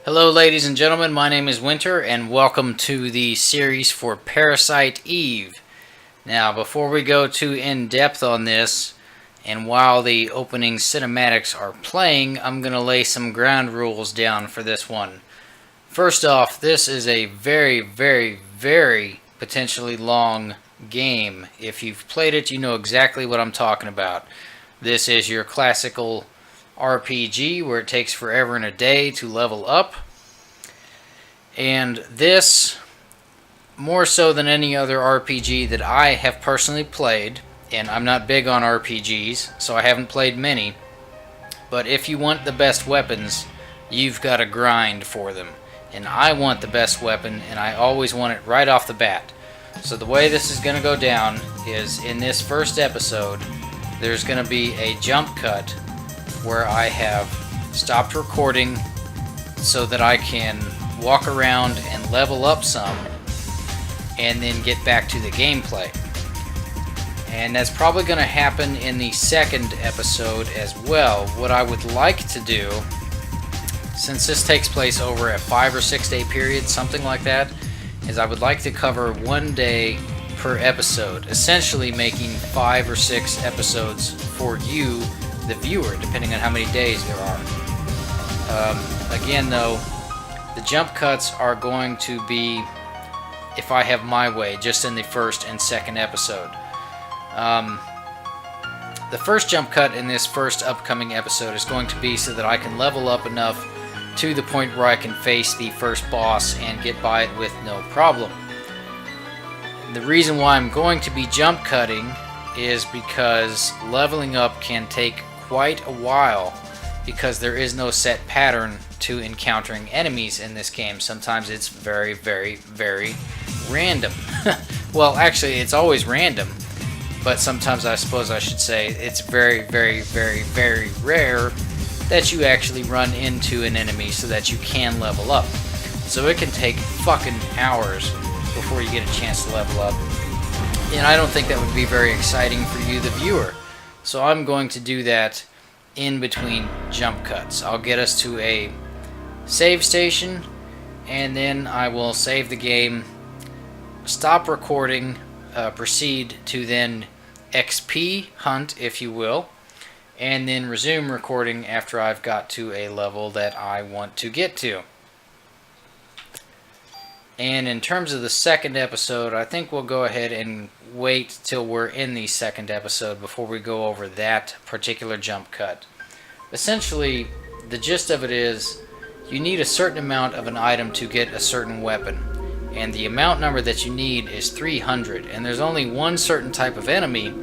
Hello ladies and gentlemen, my name is Winter and welcome to the series for Parasite Eve. Now before we go too in depth on this, and while the opening cinematics are playing, I'm going to lay some ground rules down for this one. First off, this is a very potentially long game. If you've played it, you know exactly what I'm talking about. This is your classical RPG where it takes forever and a day to level up. And this, more so than any other RPG that I have personally played, and I'm not big on RPGs, so I haven't played many, but if you want the best weapons, you've got to grind for them. And I want the best weapon, and I always want it right off the bat. So the way this is going to go down is in this first episode, there's going to be a jump cut where I have stopped recording so that I can walk around and level up some and then get back to the gameplay. And that's probably going to happen in the second episode as well. What I would like to do, since this takes place over a 5 or 6 day period, something like that, is I would like to cover 1 day per episode, essentially making 5 or 6 episodes for you, the viewer, depending on how many days there are. Again though, the jump cuts are going to be, if I have my way, just in the first and second episode. The first jump cut in this first upcoming episode is going to be so that I can level up enough to the point where I can face the first boss and get by it with no problem. The reason why I'm going to be jump cutting is because leveling up can take quite a while because there is no set pattern to encountering enemies in this game. Sometimes it's very random. Well, actually, it's always random, but sometimes I suppose I should say it's very rare that you actually run into an enemy so that you can level up. So it can take fucking hours before you get a chance to level up. And I don't think that would be very exciting for you, the viewer. So I'm going to do that in between jump cuts. I'll get us to a save station, and then I will save the game, stop recording, proceed to then XP hunt, if you will, and then resume recording after I've got to a level that I want to get to. And in terms of the second episode, I think we'll go ahead and wait till we're in the second episode before we go over that particular jump cut. Essentially, the gist of it is you need a certain amount of an item to get a certain weapon. And the amount number that you need is 300. And there's only one certain type of enemy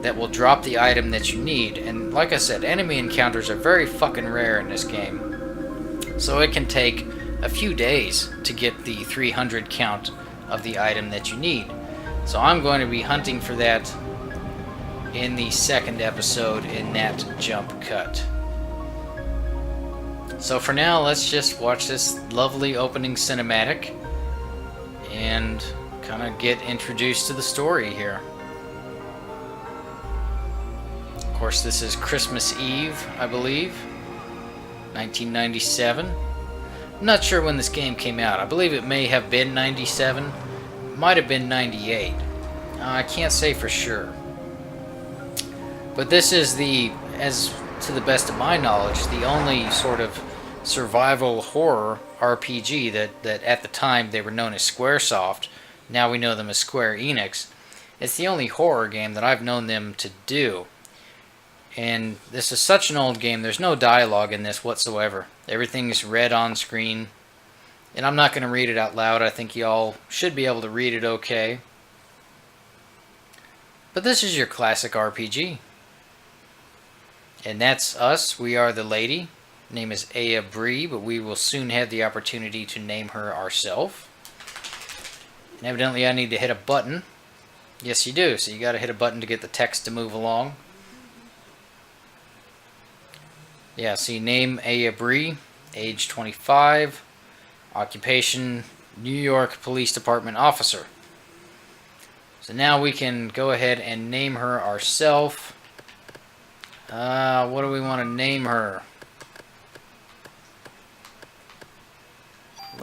that will drop the item that you need. And like I said, enemy encounters are very fucking rare in this game. So it can take a few days to get the 300 count of the item that you need. So I'm going to be hunting for that in the second episode in that jump cut. So for now, let's just watch this lovely opening cinematic and kind of get introduced to the story here. Of course, this is Christmas Eve, I believe, 1997. I'm not sure when this game came out. I believe it may have been 97. It might have been 98. I can't say for sure. But this is as to the best of my knowledge, the only sort of survival horror RPG that at the time they were known as Squaresoft. Now we know them as Square Enix. It's the only horror game that I've known them to do. And this is such an old game, there's no dialogue in this whatsoever. Everything is read on screen. And I'm not going to read it out loud. I think y'all should be able to read it okay. But this is your classic RPG. And that's us. We are the lady. Her name is Aya Brea, but we will soon have the opportunity to name her ourselves. And evidently I need to hit a button. Yes, you do. So you got to hit a button to get the text to move along. Yeah, see, name Aya Brea, age 25, occupation New York Police Department officer. So now we can go ahead and name her ourselves. What do we want to name her?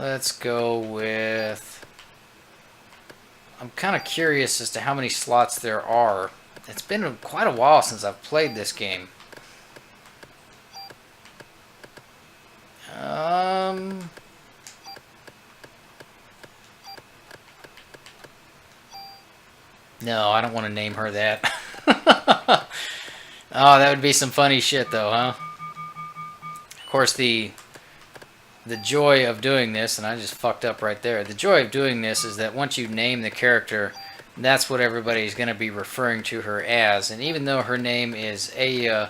Let's go with... I'm kind of curious as to how many slots there are. It's been quite a while since I've played this game. No, I don't want to name her that. Oh, that would be some funny shit though, huh? Of course, the joy of doing this, and I just fucked up right there. The joy of doing this is that once you name the character, that's what everybody's going to be referring to her as. And even though her name is Aya,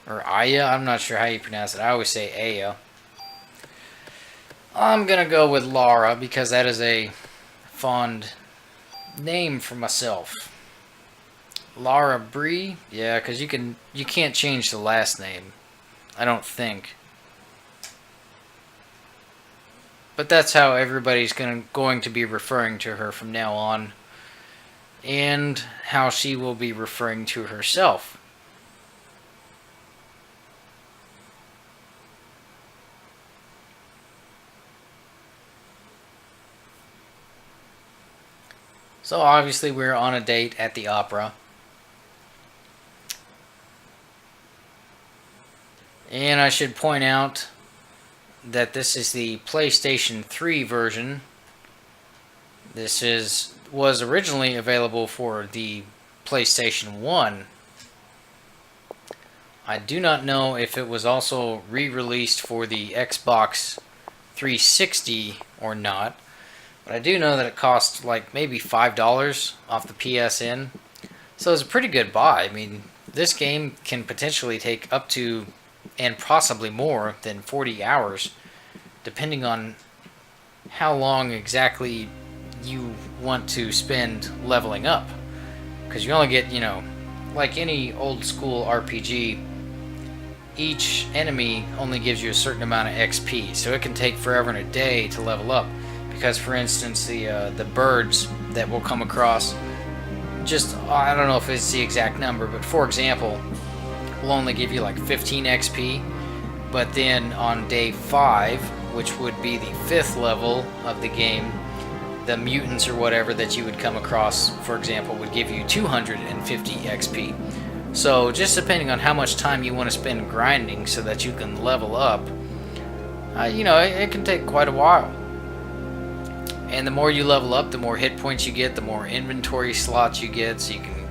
or Aya, I'm not sure how you pronounce it. I always say Aya. I'm going to go with Laura because that is a fond name for myself. Aya Brea? Yeah, because you can't change the last name. I don't think. But that's how everybody's going to be referring to her from now on. And how she will be referring to herself. So obviously we're on a date at the opera. And I should point out that this is the PlayStation 3 version. This was originally available for the PlayStation 1. I do not know if it was also re-released for the Xbox 360 or not. But I do know that it cost like maybe $5 off the PSN. So it's a pretty good buy. I mean, this game can potentially take up to, and possibly more than 40 hours, depending on how long exactly you want to spend leveling up. Because you only get, you know, like any old school RPG, each enemy only gives you a certain amount of XP. So it can take forever and a day to level up. Because, for instance, the birds that we'll come across, just, I don't know if it's the exact number, but for example, will only give you like 15 XP. But then on day 5, which would be the 5th level of the game, the mutants or whatever that you would come across, for example, would give you 250 XP. So just depending on how much time you want to spend grinding so that you can level up, you know, it can take quite a while. And the more you level up, the more hit points you get, the more inventory slots you get, so you can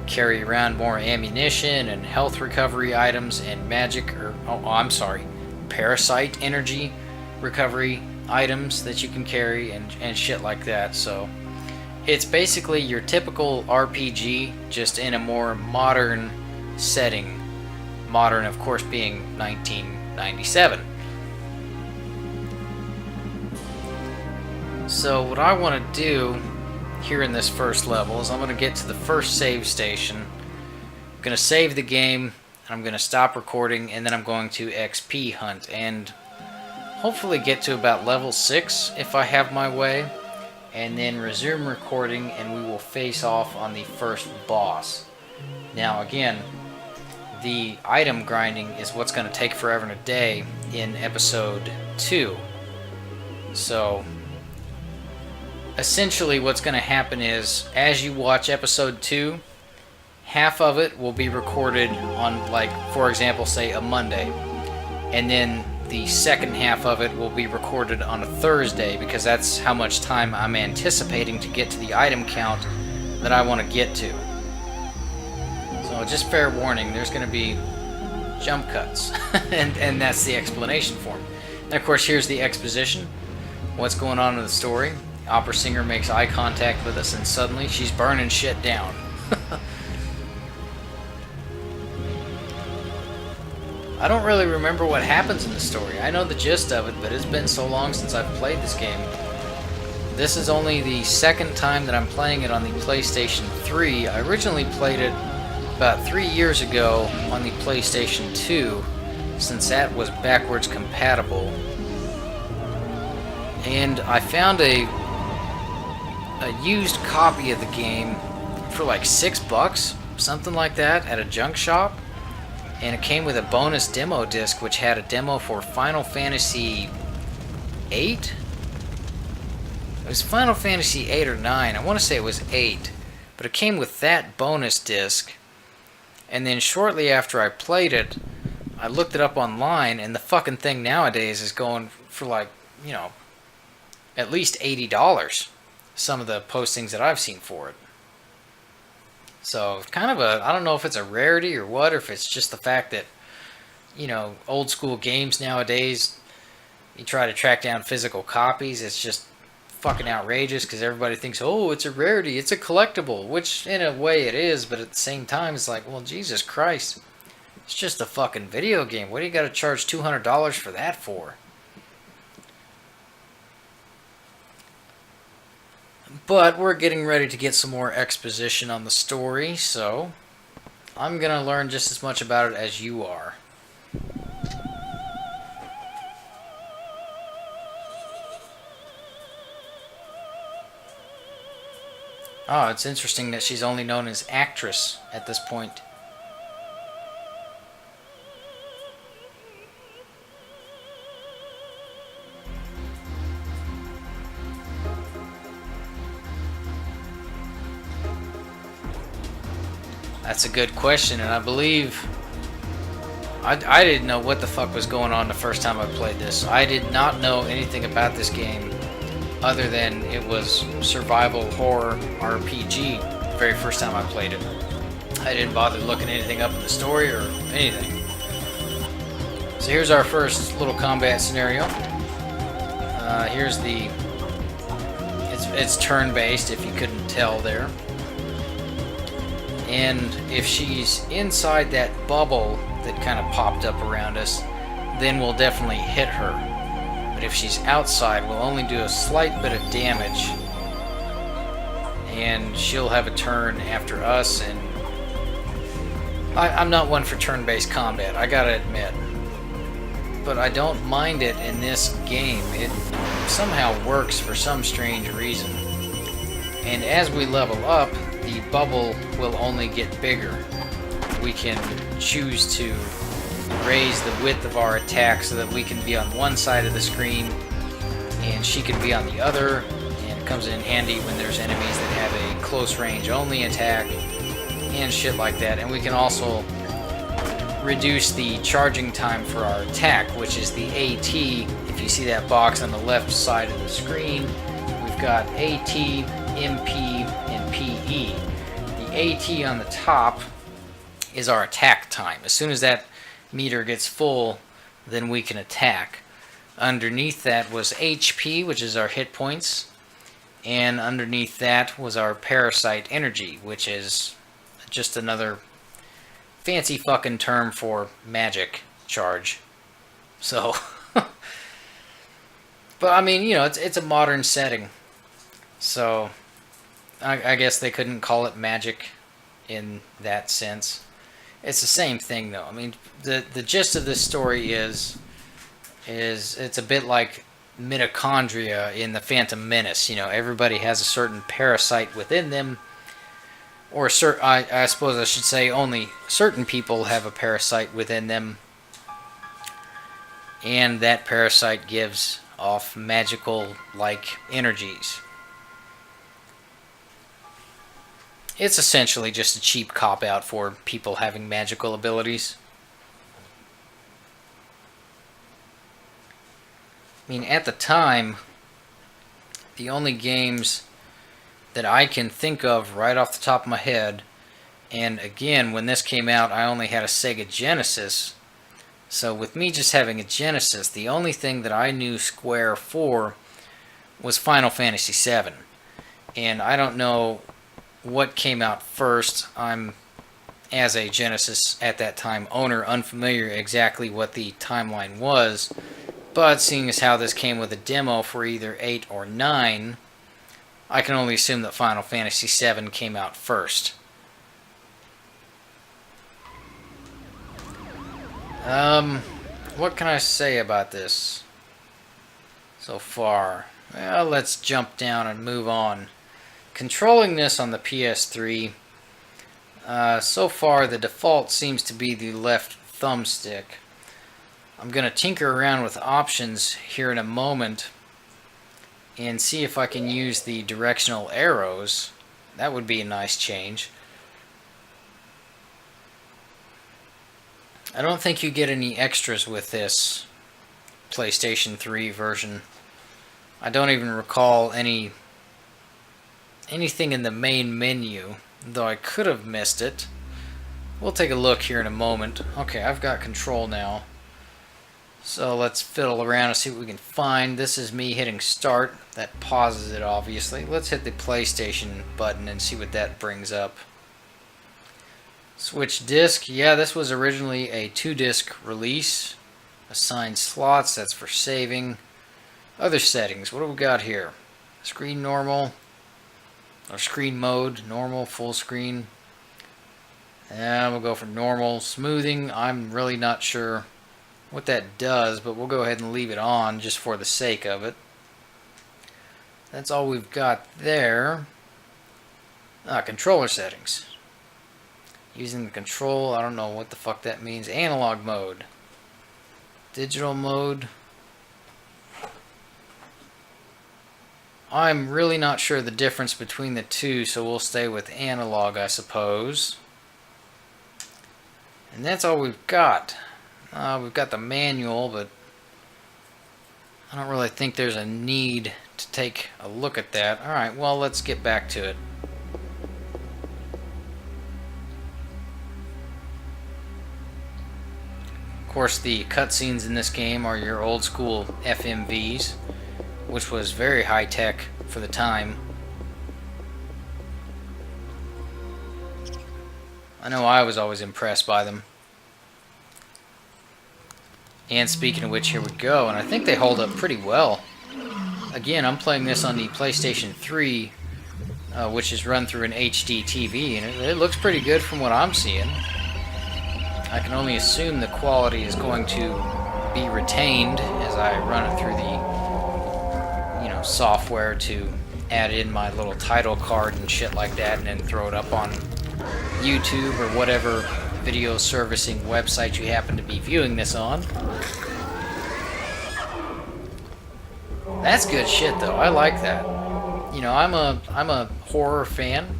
carry around more ammunition and health recovery items and magic, or, I'm sorry, parasite energy recovery items that you can carry and shit like that. So it's basically your typical RPG, just in a more modern setting. Modern, of course, being 1997. So what I want to do here in this first level is I'm going to get to the first save station. I'm going to save the game, and I'm going to stop recording, and then I'm going to XP hunt, and hopefully get to about level 6 if I have my way, and then resume recording, and we will face off on the first boss. Now again, the item grinding is what's going to take forever and a day in episode 2. So essentially what's going to happen is, as you watch episode 2, half of it will be recorded on, like, for example, say a Monday, and then the second half of it will be recorded on a Thursday, because that's how much time I'm anticipating to get to the item count that I want to get to. So just fair warning, there's going to be jump cuts, and that's the explanation for them. And of course, here's the exposition, what's going on in the story. Opera singer makes eye contact with us, and suddenly she's burning shit down. I don't really remember what happens in the story. I know the gist of it, but it's been so long since I've played this game. This is only the second time that I'm playing it on the PlayStation 3. I originally played it about 3 years ago on the PlayStation 2, since that was backwards compatible. And I found a used copy of the game for like $6, something like that, at a junk shop. And it came with a bonus demo disc, which had a demo for Final Fantasy 8? It was Final Fantasy 8 or 9. I want to say it was 8. But it came with that bonus disc. And then shortly after I played it, I looked it up online, and the fucking thing nowadays is going for like, you know, at least $80. Some of the postings that I've seen for it. So, kind of a, I don't know if it's a rarity or what, or if it's just the fact that, you know, old school games nowadays, you try to track down physical copies, it's just fucking outrageous because everybody thinks, oh, it's a rarity, it's a collectible, which in a way it is, but at the same time it's like, well, Jesus Christ, it's just a fucking video game. What do you got to charge $200 for that for? But we're getting ready to get some more exposition on the story, so I'm gonna learn just as much about it as you are. Oh, it's interesting that she's only known as actress at this point. That's a good question, and I believe I didn't know what the fuck was going on the first time I played this. I did not know anything about this game other than it was survival horror RPG the very first time I played it. I didn't bother looking anything up in the story or anything. So here's our first little combat scenario. Here's the... It's turn-based, if you couldn't tell there. And if she's inside that bubble that kind of popped up around us, then we'll definitely hit her. But if she's outside, we'll only do a slight bit of damage. And she'll have a turn after us, and I'm not one for turn-based combat, I gotta admit. But I don't mind it in this game. It somehow works for some strange reason. And as we level up, the bubble will only get bigger. We can choose to raise the width of our attack so that we can be on one side of the screen and she can be on the other, and it comes in handy when there's enemies that have a close range only attack and shit like that. And we can also reduce the charging time for our attack, which is the AT. If you see that box on the left side of the screen, we've got AT, MP, and PE. The AT on the top is our attack time. As soon as that meter gets full, then we can attack. Underneath that was HP, which is our hit points, and underneath that was our Parasite energy, which is just another fancy fucking term for magic charge. So, but I mean, you know, it's a modern setting, so I guess they couldn't call it magic in that sense. It's the same thing, though. I mean, the gist of this story is it's a bit like mitochondria in the Phantom Menace. You know, everybody has a certain parasite within them, or I suppose I should say only certain people have a parasite within them, and that parasite gives off magical-like energies. It's essentially just a cheap cop-out for people having magical abilities. I mean, at the time, the only games that I can think of right off the top of my head, and again, when this came out, I only had a Sega Genesis, so with me just having a Genesis, the only thing that I knew Square for was Final Fantasy VII. And I don't know what came out first. I'm, as a Genesis at that time owner, unfamiliar exactly what the timeline was, but seeing as how this came with a demo for either 8 or 9, I can only assume that Final Fantasy VII came out first. What can I say about this so far? Well, let's jump down and move on. Controlling this on the PS3, so far the default seems to be the left thumbstick. I'm going to tinker around with options here in a moment, and see if I can use the directional arrows. That would be a nice change. I don't think you get any extras with this PlayStation 3 version. I don't even recall anything in the main menu, though I could have missed it. We'll take a look here in a moment. Okay, I've got control now. So let's fiddle around and see what we can find. This is me hitting start. That pauses it, obviously. Let's hit the PlayStation button and see what that brings up. Switch disc. Yeah, this was originally a 2-disc release. Assign slots, that's for saving. Other settings, what do we got here? Screen normal, or screen mode, normal, full screen. And we'll go for normal. Smoothing, I'm really not sure what that does, but we'll go ahead and leave it on just for the sake of it. That's all we've got there. Controller settings. Using the control, I don't know what the fuck that means. Analog mode. Digital mode. I'm really not sure the difference between the two, so we'll stay with analog, I suppose. And that's all we've got. We've got the manual, but I don't really think there's a need to take a look at that. Alright, well, let's get back to it. Of course, the cutscenes in this game are your old school FMVs, which was very high tech for the time. I know I was always impressed by them. And speaking of which, here we go, and I think they hold up pretty well. Again, I'm playing this on the PlayStation 3, which is run through an HD TV, and it looks pretty good from what I'm seeing. I can only assume the quality is going to be retained as I run it through the software to add in my little title card and shit like that, and then throw it up on YouTube or whatever video servicing website you happen to be viewing this on. That's good shit though. I like that. I'm a horror fan,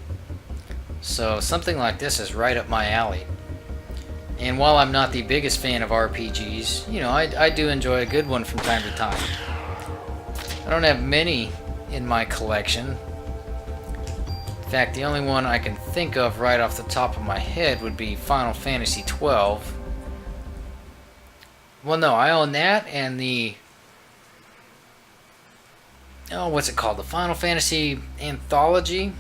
so something like this is right up my alley. And while I'm not the biggest fan of RPGs, I do enjoy a good one from time to time. I don't have many in my collection. In fact, the only one I can think of right off the top of my head would be Final Fantasy 12. Well, no, I own that and the... what's it called? The Final Fantasy Anthology,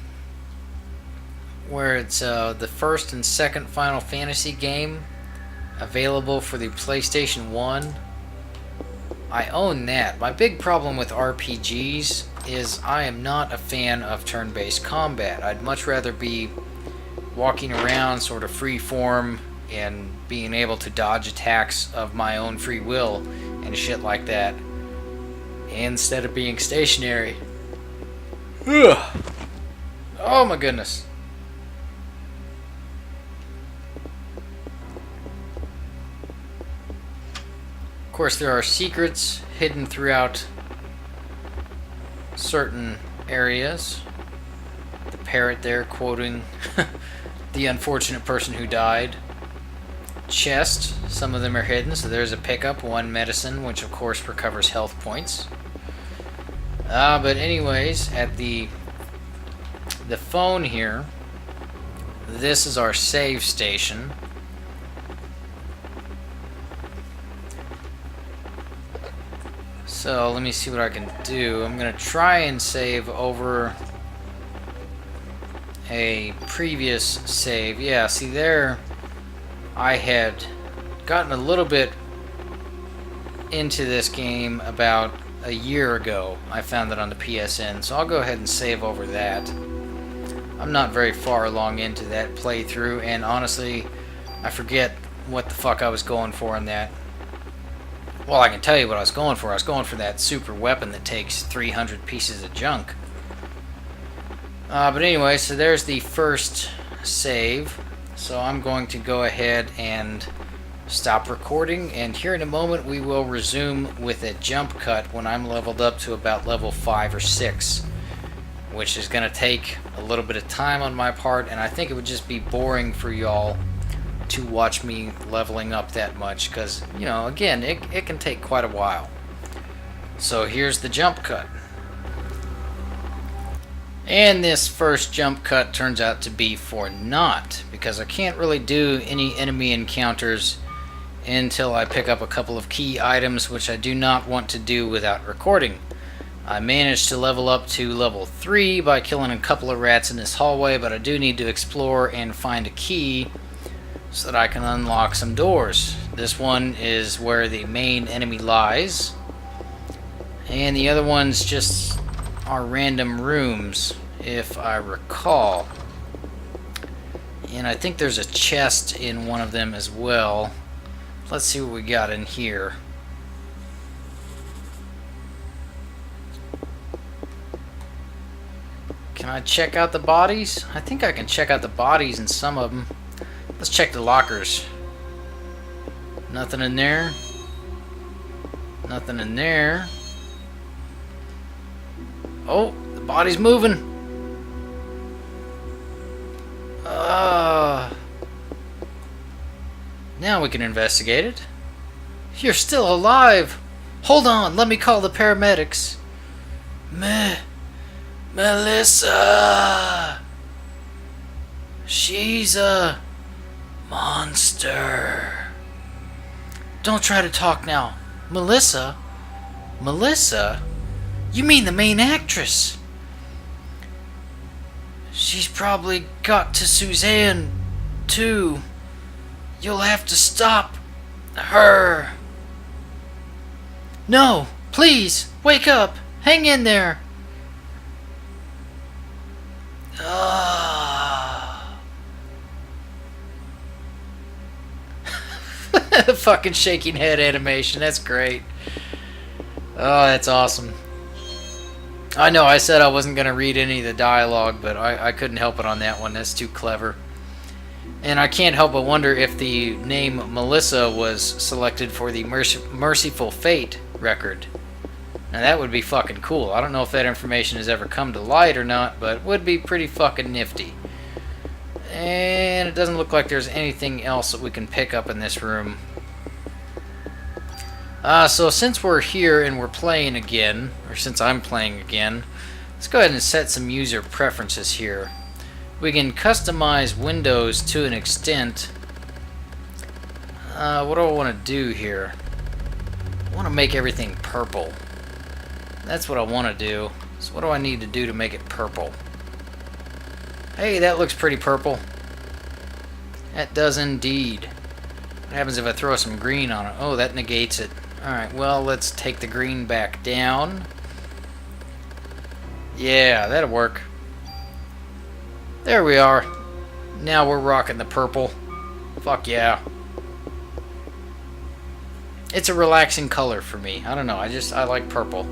where it's the first and second Final Fantasy game available for the PlayStation 1. I own that. My big problem with RPGs is I am not a fan of turn-based combat. I'd much rather be walking around sort of free-form and being able to dodge attacks of my own free will and shit like that, instead of being stationary. Ugh. Oh my goodness. Of course, there are secrets hidden throughout certain areas. The parrot there quoting the unfortunate person who died. Chest, some of them are hidden, so there's a pickup, one medicine, which of course recovers health points. But anyways, at the phone here, this is our save station. So let me see what I can do. I'm going to try and save over a previous save. Yeah, see there, I had gotten a little bit into this game about a year ago. I found it on the PSN, so I'll go ahead and save over that. I'm not very far along into that playthrough, and honestly, I forget what the fuck I was going for in that. Well, I can tell you what I was going for. I was going for that super weapon that takes 300 pieces of junk. But anyway, so there's the first save. So I'm going to go ahead and stop recording, and here in a moment we will resume with a jump cut when I'm leveled up to about level 5 or 6, which is going to take a little bit of time on my part, and I think it would just be boring for y'all to watch me leveling up that much, because, you know, again, it can take quite a while. So here's the jump cut. And this first jump cut turns out to be for naught, because I can't really do any enemy encounters until I pick up a couple of key items, which I do not want to do without recording. I managed to level up to level 3 by killing a couple of rats in this hallway, but I do need to explore and find a key so that I can unlock some doors. This one is where the main enemy lies, and the other ones just are random rooms, if I recall. And I think there's a chest in one of them as well. Let's see what we got in here. Can I check out the bodies? I think I can check out the bodies in some of them. Let's check the lockers. Nothing in there. Nothing in there. Oh, the body's moving. Now we can investigate it. You're still alive. Hold on, let me call the paramedics. Melissa. She's a monster. Don't try to talk now. Melissa? Melissa? You mean the main actress? She's probably got to Suzanne, too. You'll have to stop her. No, please, wake up. Hang in there. Fucking shaking head animation. That's great. Oh, that's awesome. I know I said I wasn't going to read any of the dialogue, but I couldn't help it on that one. That's too clever. And I can't help but wonder if the name Melissa was selected for the Merciful Fate record. Now that would be fucking cool. I don't know if that information has ever come to light or not, but it would be pretty fucking nifty. And it doesn't look like there's anything else that we can pick up in this room. So since we're here and we're playing again, or since I'm playing again, let's go ahead and set some user preferences here. We can customize windows to an extent. What do I want to do here? I want to make everything purple. That's what I want to do. So what do I need to do to make it purple? Hey, that looks pretty purple. That does indeed. What happens if I throw some green on it? Oh, that negates it. Alright, well, let's take the green back down. Yeah, that'll work. There we are. Now we're rocking the purple. Fuck yeah. It's a relaxing color for me. I don't know, I like purple.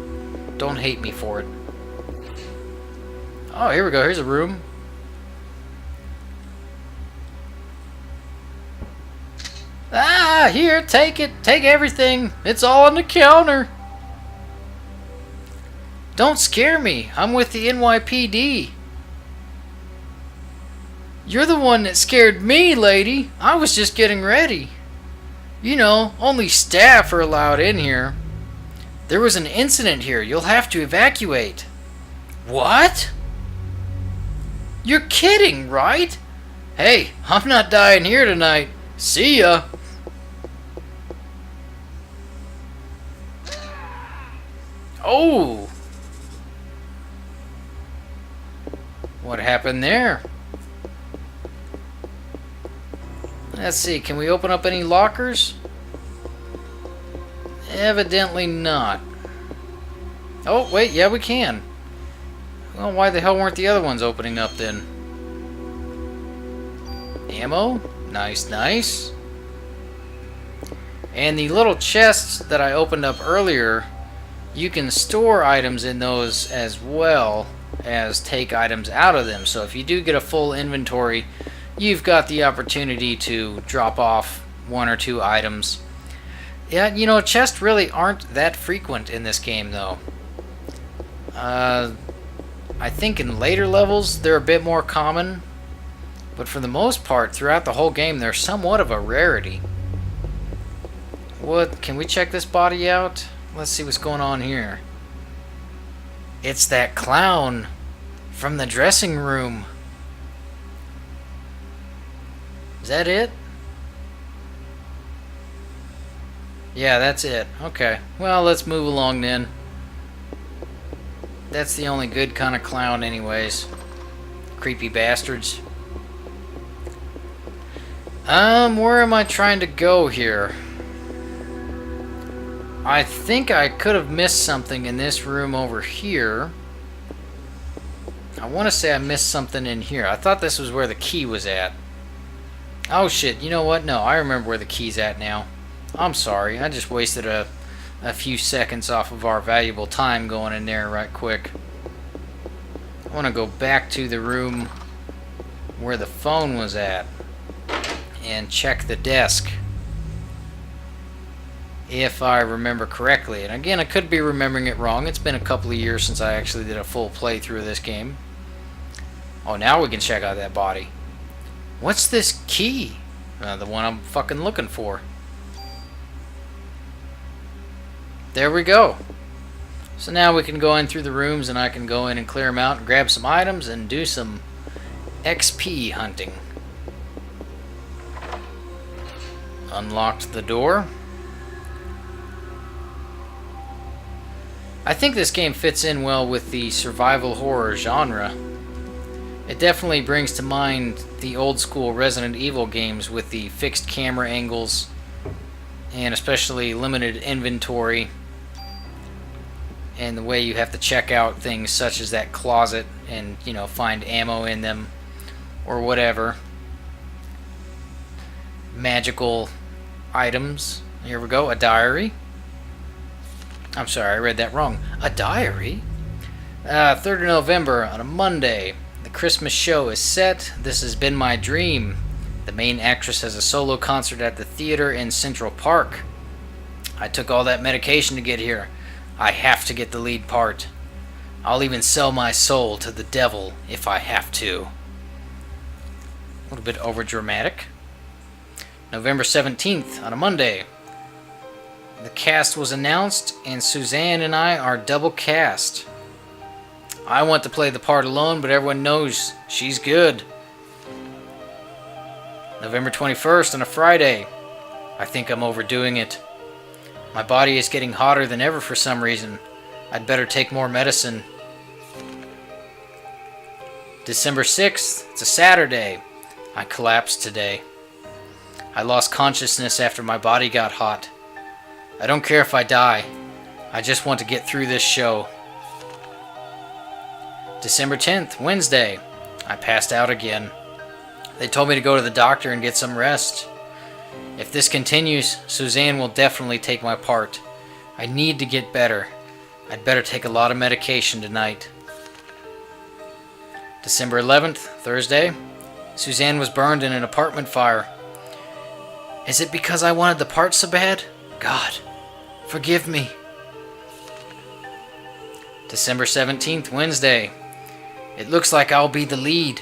Don't hate me for it. Oh, here we go. Here's a room. Ah, here, take it. Take everything. It's all on the counter. Don't scare me. I'm with the NYPD. You're the one that scared me, lady. I was just getting ready. You know, only staff are allowed in here. There was an incident here. You'll have to evacuate. What? You're kidding, right? Hey, I'm not dying here tonight. See ya. Oh. What happened there? Let's see, can we open up any lockers? Evidently not. Oh, wait, yeah, we can. Well, why the hell weren't the other ones opening up then? Ammo? Nice, nice. And the little chests that I opened up earlier, you can store items in those as well as take items out of them. So if you do get a full inventory, you've got the opportunity to drop off one or two items. Yeah, you know, chests really aren't that frequent in this game, though. I think in later levels they're a bit more common, but for the most part, throughout the whole game, they're somewhat of a rarity. What? Can we check this body out? Let's see what's going on here. It's that clown from the dressing room. Is that it? Yeah, that's it. Okay. Well, let's move along then. That's the only good kind of clown anyways. Creepy bastards. Where am I trying to go here? I think I could have missed something in this room over here. I want to say I missed something in here. I thought this was where the key was at. Oh shit, you know what? No, I remember where the key's at now. I'm sorry, I just wasted a few seconds off of our valuable time going in there right quick. I want to go back to the room where the phone was at and check the desk, if I remember correctly. And again, I could be remembering it wrong. It's been a couple of years since I actually did a full playthrough of this game. Oh, now we can check out that body. What's this key? The one I'm fucking looking for. There we go. So now we can go in through the rooms and I can go in and clear them out and grab some items and do some XP hunting. Unlocked the door. I think this game fits in well with the survival horror genre. It definitely brings to mind the old school Resident Evil games with the fixed camera angles and especially limited inventory and the way you have to check out things such as that closet and, you know, find ammo in them or whatever. Magical items. Here we go, a diary. I'm sorry, I read that wrong. A diary? 3rd of November on a Monday. The Christmas show is set. This has been my dream. The main actress has a solo concert at the theater in Central Park. I took all that medication to get here. I have to get the lead part. I'll even sell my soul to the devil if I have to. A little bit overdramatic. November 17th on a Monday. The cast was announced and Suzanne and I are double cast. I want to play the part alone, but everyone knows she's good. November 21st on a Friday. I think I'm overdoing it. My body is getting hotter than ever for some reason. I'd better take more medicine. December 6th, it's a Saturday. I collapsed today. I lost consciousness after my body got hot. I don't care if I die. I just want to get through this show. December 10th, Wednesday. I passed out again. They told me to go to the doctor and get some rest. If this continues, Suzanne will definitely take my part. I need to get better. I'd better take a lot of medication tonight. December 11th, Thursday. Suzanne was burned in an apartment fire. Is it because I wanted the part so bad? God, forgive me. December 17th, Wednesday. It looks like I'll be the lead.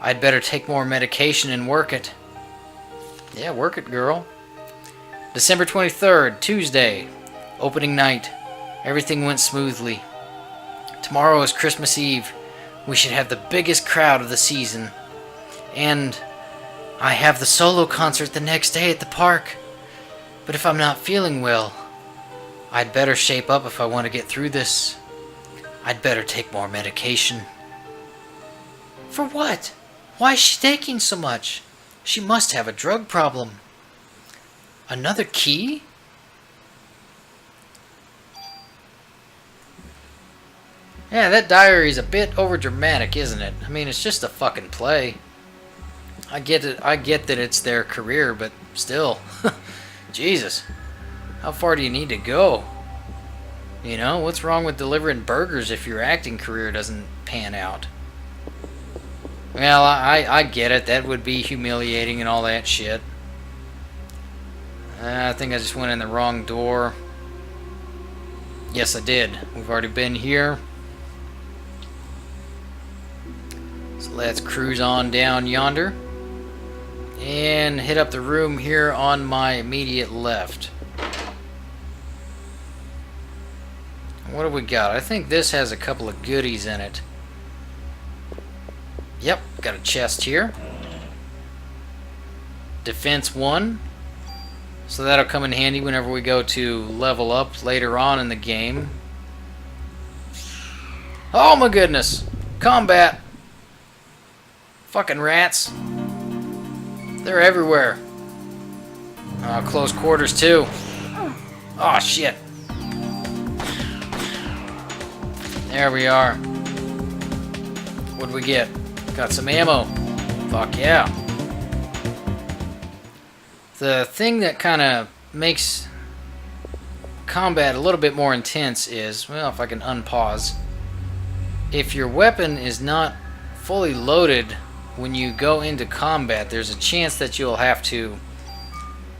I'd better take more medication and work it. Yeah, work it, girl. December 23rd, Tuesday. Opening night. Everything went smoothly. Tomorrow is Christmas Eve. We should have the biggest crowd of the season. And I have the solo concert the next day at the park. But if I'm not feeling well, I'd better shape up if I want to get through this. I'd better take more medication. For what? Why is she taking so much? She must have a drug problem. Another key? Yeah, that diary's a bit overdramatic, isn't it? I mean, it's just a fucking play. I get it. I get that it's their career, but still. Jesus. How far do you need to go? You know, what's wrong with delivering burgers if your acting career doesn't pan out? Well, I get it. That would be humiliating and all that shit. I think I just went in the wrong door. Yes, I did. We've already been here. So let's cruise on down yonder and hit up the room here on my immediate left. What do we got? I think this has a couple of goodies in it. Yep, got a chest here. Defense 1. So that'll come in handy whenever we go to level up later on in the game. Oh my goodness! Combat! Fucking rats. They're everywhere. Close quarters too. Oh shit. There we are. What'd we get? Got some ammo. Fuck yeah. The thing that kind of makes combat a little bit more intense is, well, if I can unpause, if your weapon is not fully loaded when you go into combat, there's a chance that you'll have to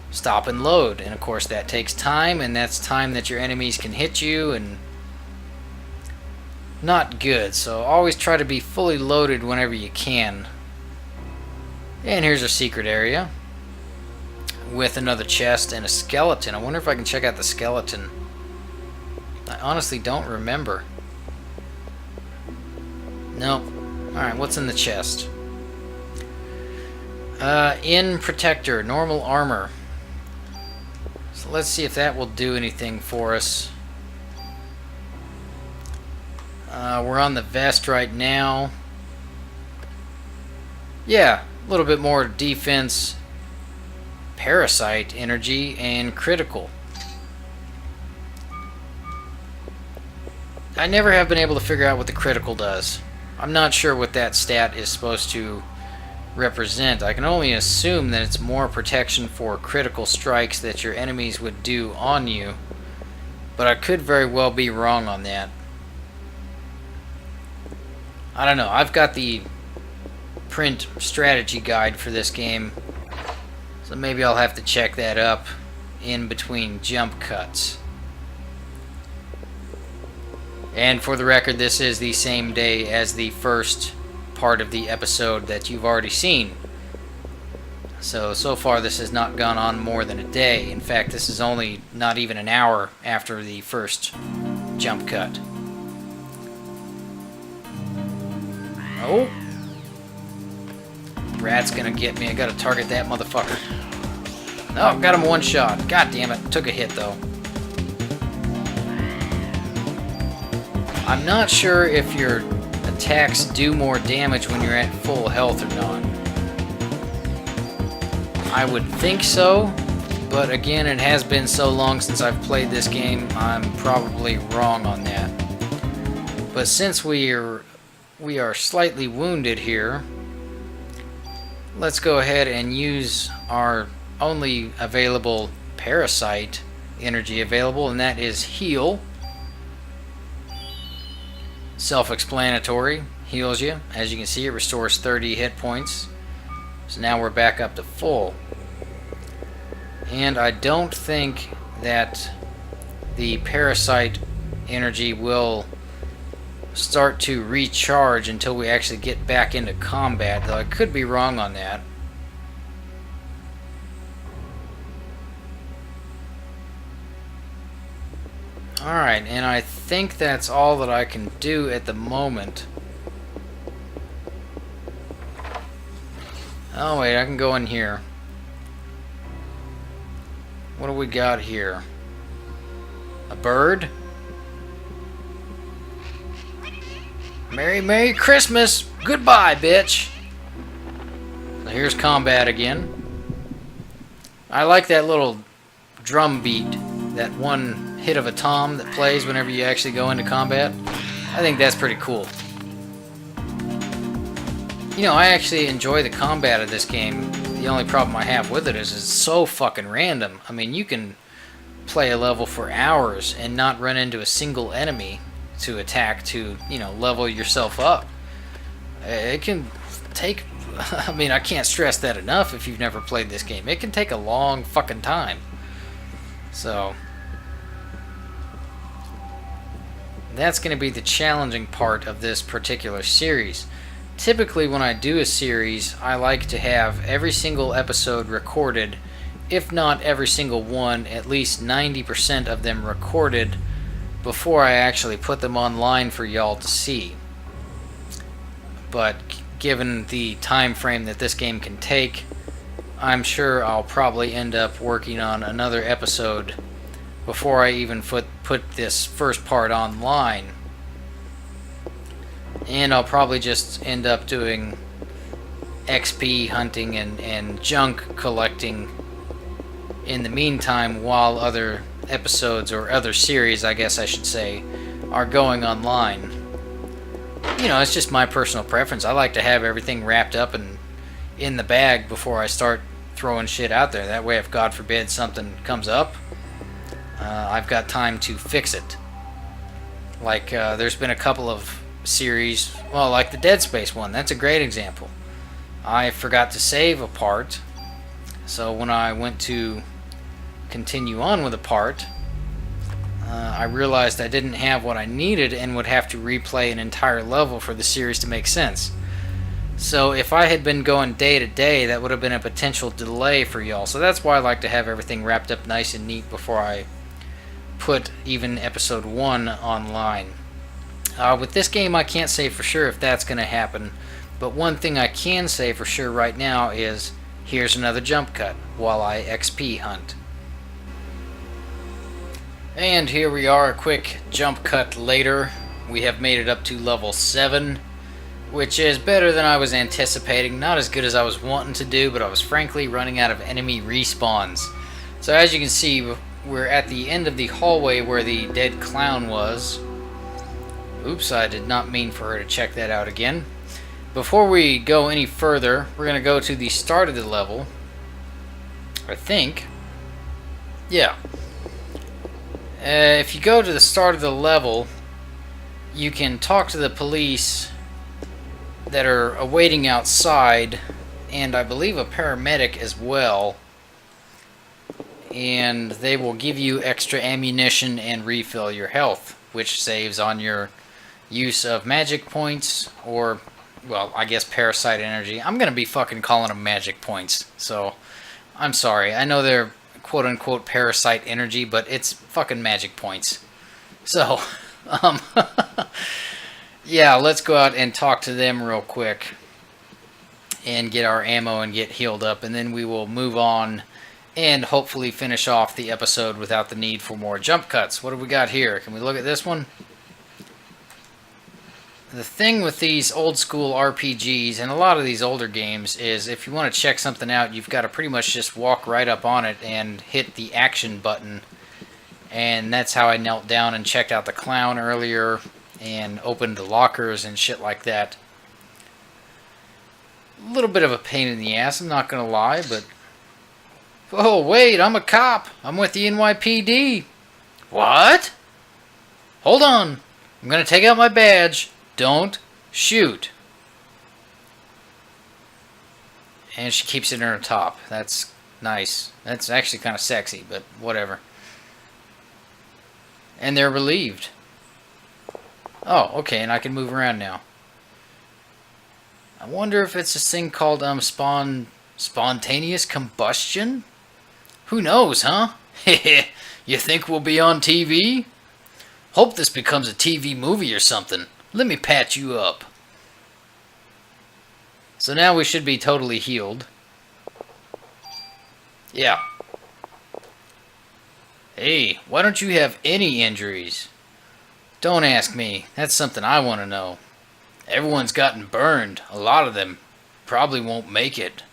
stop and load. And of course that takes time, and that's time that your enemies can hit you, and not good. So always try to be fully loaded whenever you can. And here's our secret area with another chest and a skeleton. I wonder if I can check out the skeleton. I honestly don't remember. Nope. Alright, what's in the chest? In protector, normal armor. So let's see if that will do anything for us. We're on the vest right now. Yeah, a little bit more defense, parasite energy, and critical. I never have been able to figure out what the critical does. I'm not sure what that stat is supposed to represent. I can only assume that it's more protection for critical strikes that your enemies would do on you, but I could very well be wrong on that. I don't know. I've got the print strategy guide for this game, so maybe I'll have to check that up in between jump cuts. And for the record, this is the same day as the first part of the episode that you've already seen. So far this has not gone on more than a day. In fact, this is only not even an hour after the first jump cut. Oh! Rat's gonna get me. I gotta target that motherfucker. Oh, got him one shot. God damn it. Took a hit though. I'm not sure if your attacks do more damage when you're at full health or not. I would think so, but again, it has been so long since I've played this game, I'm probably wrong on that. But since we are slightly wounded here, let's go ahead and use our only available parasite energy available, and that is heal. Self-explanatory, heals you. As you can see, it restores 30 hit points. So now we're back up to full. And I don't think that the parasite energy will start to recharge until we actually get back into combat, though I could be wrong on that. Alright, and I think that's all that I can do at the moment. Oh wait, I can go in here. What do we got here? A bird? Merry Christmas! Goodbye, bitch! So here's combat again. I like that little drum beat, that one hit of a tom that plays whenever you actually go into combat. I think that's pretty cool. You know, I actually enjoy the combat of this game. The only problem I have with it is it's so fucking random. I mean, you can play a level for hours and not run into a single enemy to attack to, you know, level yourself up. It can take... I mean, I can't stress that enough if you've never played this game. It can take a long fucking time. So that's going to be the challenging part of this particular series. Typically when I do a series, I like to have every single episode recorded, if not every single one, at least 90% of them recorded before I actually put them online for y'all to see. But given the time frame that this game can take, I'm sure I'll probably end up working on another episode before I even put this first part online. And I'll probably just end up doing XP hunting and junk collecting in the meantime while other episodes, or other series I guess I should say, are going online. You know, it's just my personal preference. I like to have everything wrapped up and in the bag before I start throwing shit out there. That way, if God forbid something comes up, I've got time to fix it. Like, there's been a couple of series, well, like the Dead Space one. That's a great example. I forgot to save a part, so when I went to continue on with a part, I realized I didn't have what I needed and would have to replay an entire level for the series to make sense. So if I had been going day to day, that would have been a potential delay for y'all. So that's why I like to have everything wrapped up nice and neat before I put even episode 1 online. With this game, I can't say for sure if that's going to happen, but one thing I can say for sure right now is, here's another jump cut while I XP hunt. And here we are, a quick jump cut later. We have made it up to level 7, which is better than I was anticipating. Not as good as I was wanting to do, but I was frankly running out of enemy respawns. So as you can see, we're at the end of the hallway where the dead clown was. Oops, I did not mean for her to check that out again. Before we go any further, we're going to go to the start of the level. I think. Yeah. If you go to the start of the level, you can talk to the police that are awaiting outside, and I believe a paramedic as well. And they will give you extra ammunition and refill your health, which saves on your use of magic points, or, well, I guess parasite energy. I'm going to be fucking calling them magic points, so I'm sorry. I know they're quote-unquote parasite energy, but it's fucking magic points. So, yeah, let's go out and talk to them real quick and get our ammo and get healed up, and then we will move on and hopefully finish off the episode without the need for more jump cuts. What do we got here? Can we look at this one? The thing with these old school RPGs and a lot of these older games is if you want to check something out, you've got to pretty much just walk right up on it and hit the action button. And that's how I knelt down and checked out the clown earlier and opened the lockers and shit like that. A little bit of a pain in the ass, I'm not going to lie, but... Oh, wait, I'm a cop. I'm with the NYPD. What? Hold on. I'm going to take out my badge. Don't shoot. And she keeps it in her top. That's nice. That's actually kind of sexy, but whatever. And they're relieved. Oh, okay, and I can move around now. I wonder if it's this thing called spontaneous combustion? Who knows, huh? Heh. You think we'll be on TV? Hope this becomes a TV movie or something. Let me patch you up. So now we should be totally healed. Yeah. Hey, why don't you have any injuries? Don't ask me. That's something I want to know. Everyone's gotten burned. A lot of them probably won't make it.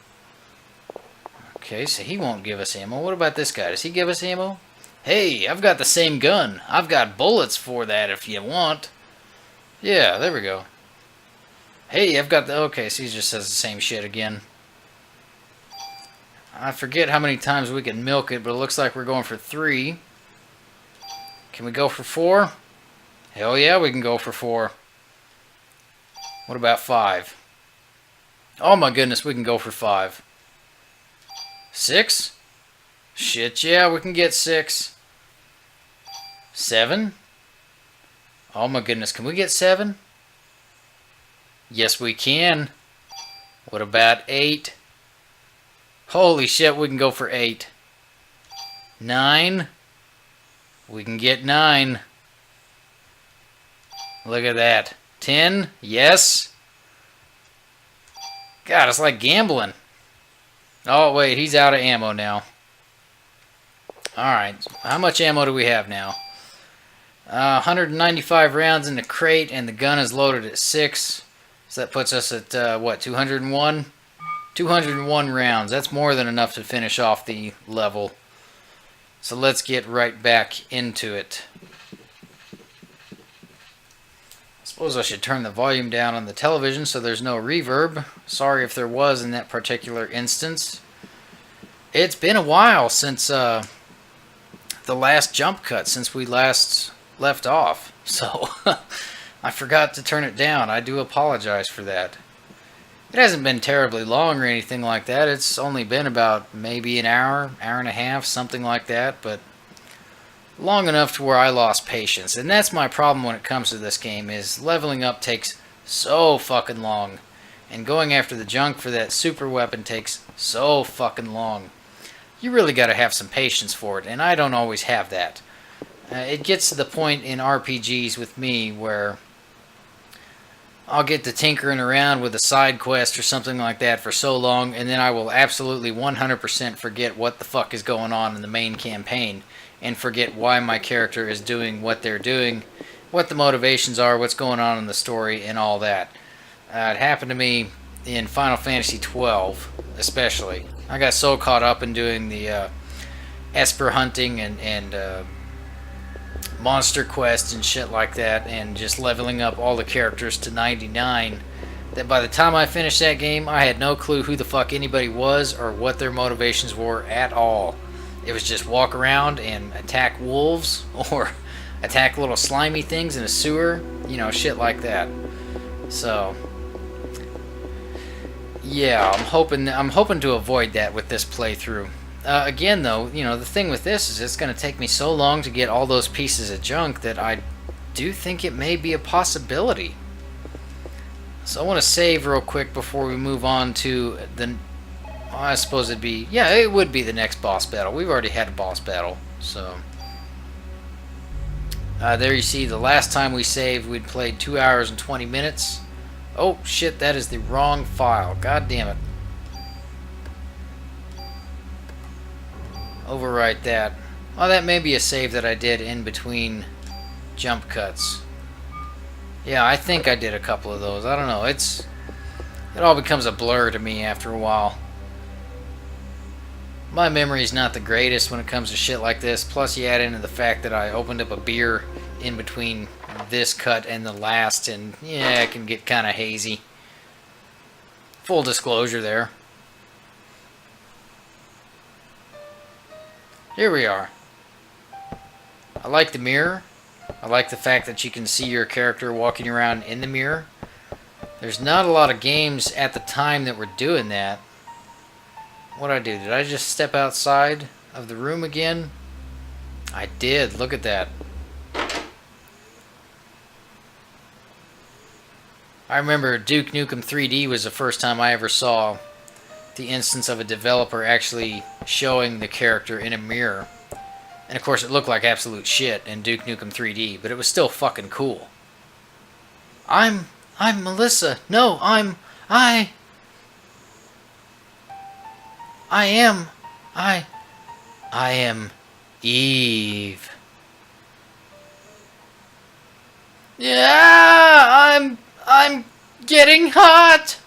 Okay, so he won't give us ammo. What about this guy? Does he give us ammo? Hey, I've got the same gun. I've got bullets for that if you want. Yeah, there we go. Hey, I've got the... Okay, so he just says the same shit again. I forget how many times we can milk it, but it looks like we're going for 3. Can we go for 4? Hell yeah, we can go for 4. What about 5? Oh my goodness, we can go for 5. 6? Shit, yeah, we can get 6. 7? Oh my goodness, can we get 7? Yes, we can. What about 8? Holy shit, we can go for 8. 9? We can get 9. Look at that. 10? Yes. God, it's like gambling. Oh, wait, he's out of ammo now. Alright, how much ammo do we have now? 195 rounds in the crate, and the gun is loaded at 6. So that puts us at, what, 201? 201 rounds. That's more than enough to finish off the level. So let's get right back into it. I suppose I should turn the volume down on the television so there's no reverb. Sorry if there was in that particular instance. It's been a while since the last jump cut, since we last left off. So I forgot to turn it down. I do apologize for that. It hasn't been terribly long or anything like that. It's only been about maybe an hour, hour and a half, something like that, but long enough to where I lost patience. And that's my problem when it comes to this game, is leveling up takes so fucking long. And going after the junk for that super weapon takes so fucking long. You really gotta have some patience for it, and I don't always have that. It gets to the point in RPGs with me where I'll get to tinkering around with a side quest or something like that for so long, and then I will absolutely 100% forget what the fuck is going on in the main campaign, and forget why my character is doing what they're doing, what the motivations are, what's going on in the story, and all that. It happened to me in Final Fantasy 12, especially. I got so caught up in doing the Esper hunting and monster quest and shit like that, and just leveling up all the characters to 99, that by the time I finished that game, I had no clue who the fuck anybody was or what their motivations were at all. It was just walk around and attack wolves or attack little slimy things in a sewer, you know, shit like that. So yeah, I'm hoping to avoid that with this playthrough. Again, though, you know, the thing with this is it's going to take me so long to get all those pieces of junk that I do think it may be a possibility. So I want to save real quick before we move on to the... I suppose it'd be... Yeah, it would be the next boss battle. We've already had a boss battle, so... there you see, the last time we saved, we'd played 2 hours and 20 minutes. Oh, shit, that is the wrong file. God damn it. Overwrite that. Oh, that may be a save that I did in between jump cuts. Yeah, I think I did a couple of those. I don't know. It all becomes a blur to me after a while. My memory's not the greatest when it comes to shit like this. Plus, you add into the fact that I opened up a beer in between this cut and the last, and yeah, it can get kind of hazy. Full disclosure there. Here we are. I like the mirror. I like the fact that you can see your character walking around in the mirror. There's not a lot of games at the time that were doing that. What'd I do? Did I just step outside of the room again? I did. Look at that. I remember Duke Nukem 3D was the first time I ever saw the instance of a developer actually showing the character in a mirror. And of course it looked like absolute shit in Duke Nukem 3D, but it was still fucking cool. I'm Melissa. No, I am Eve. Yeah, I'm getting hot.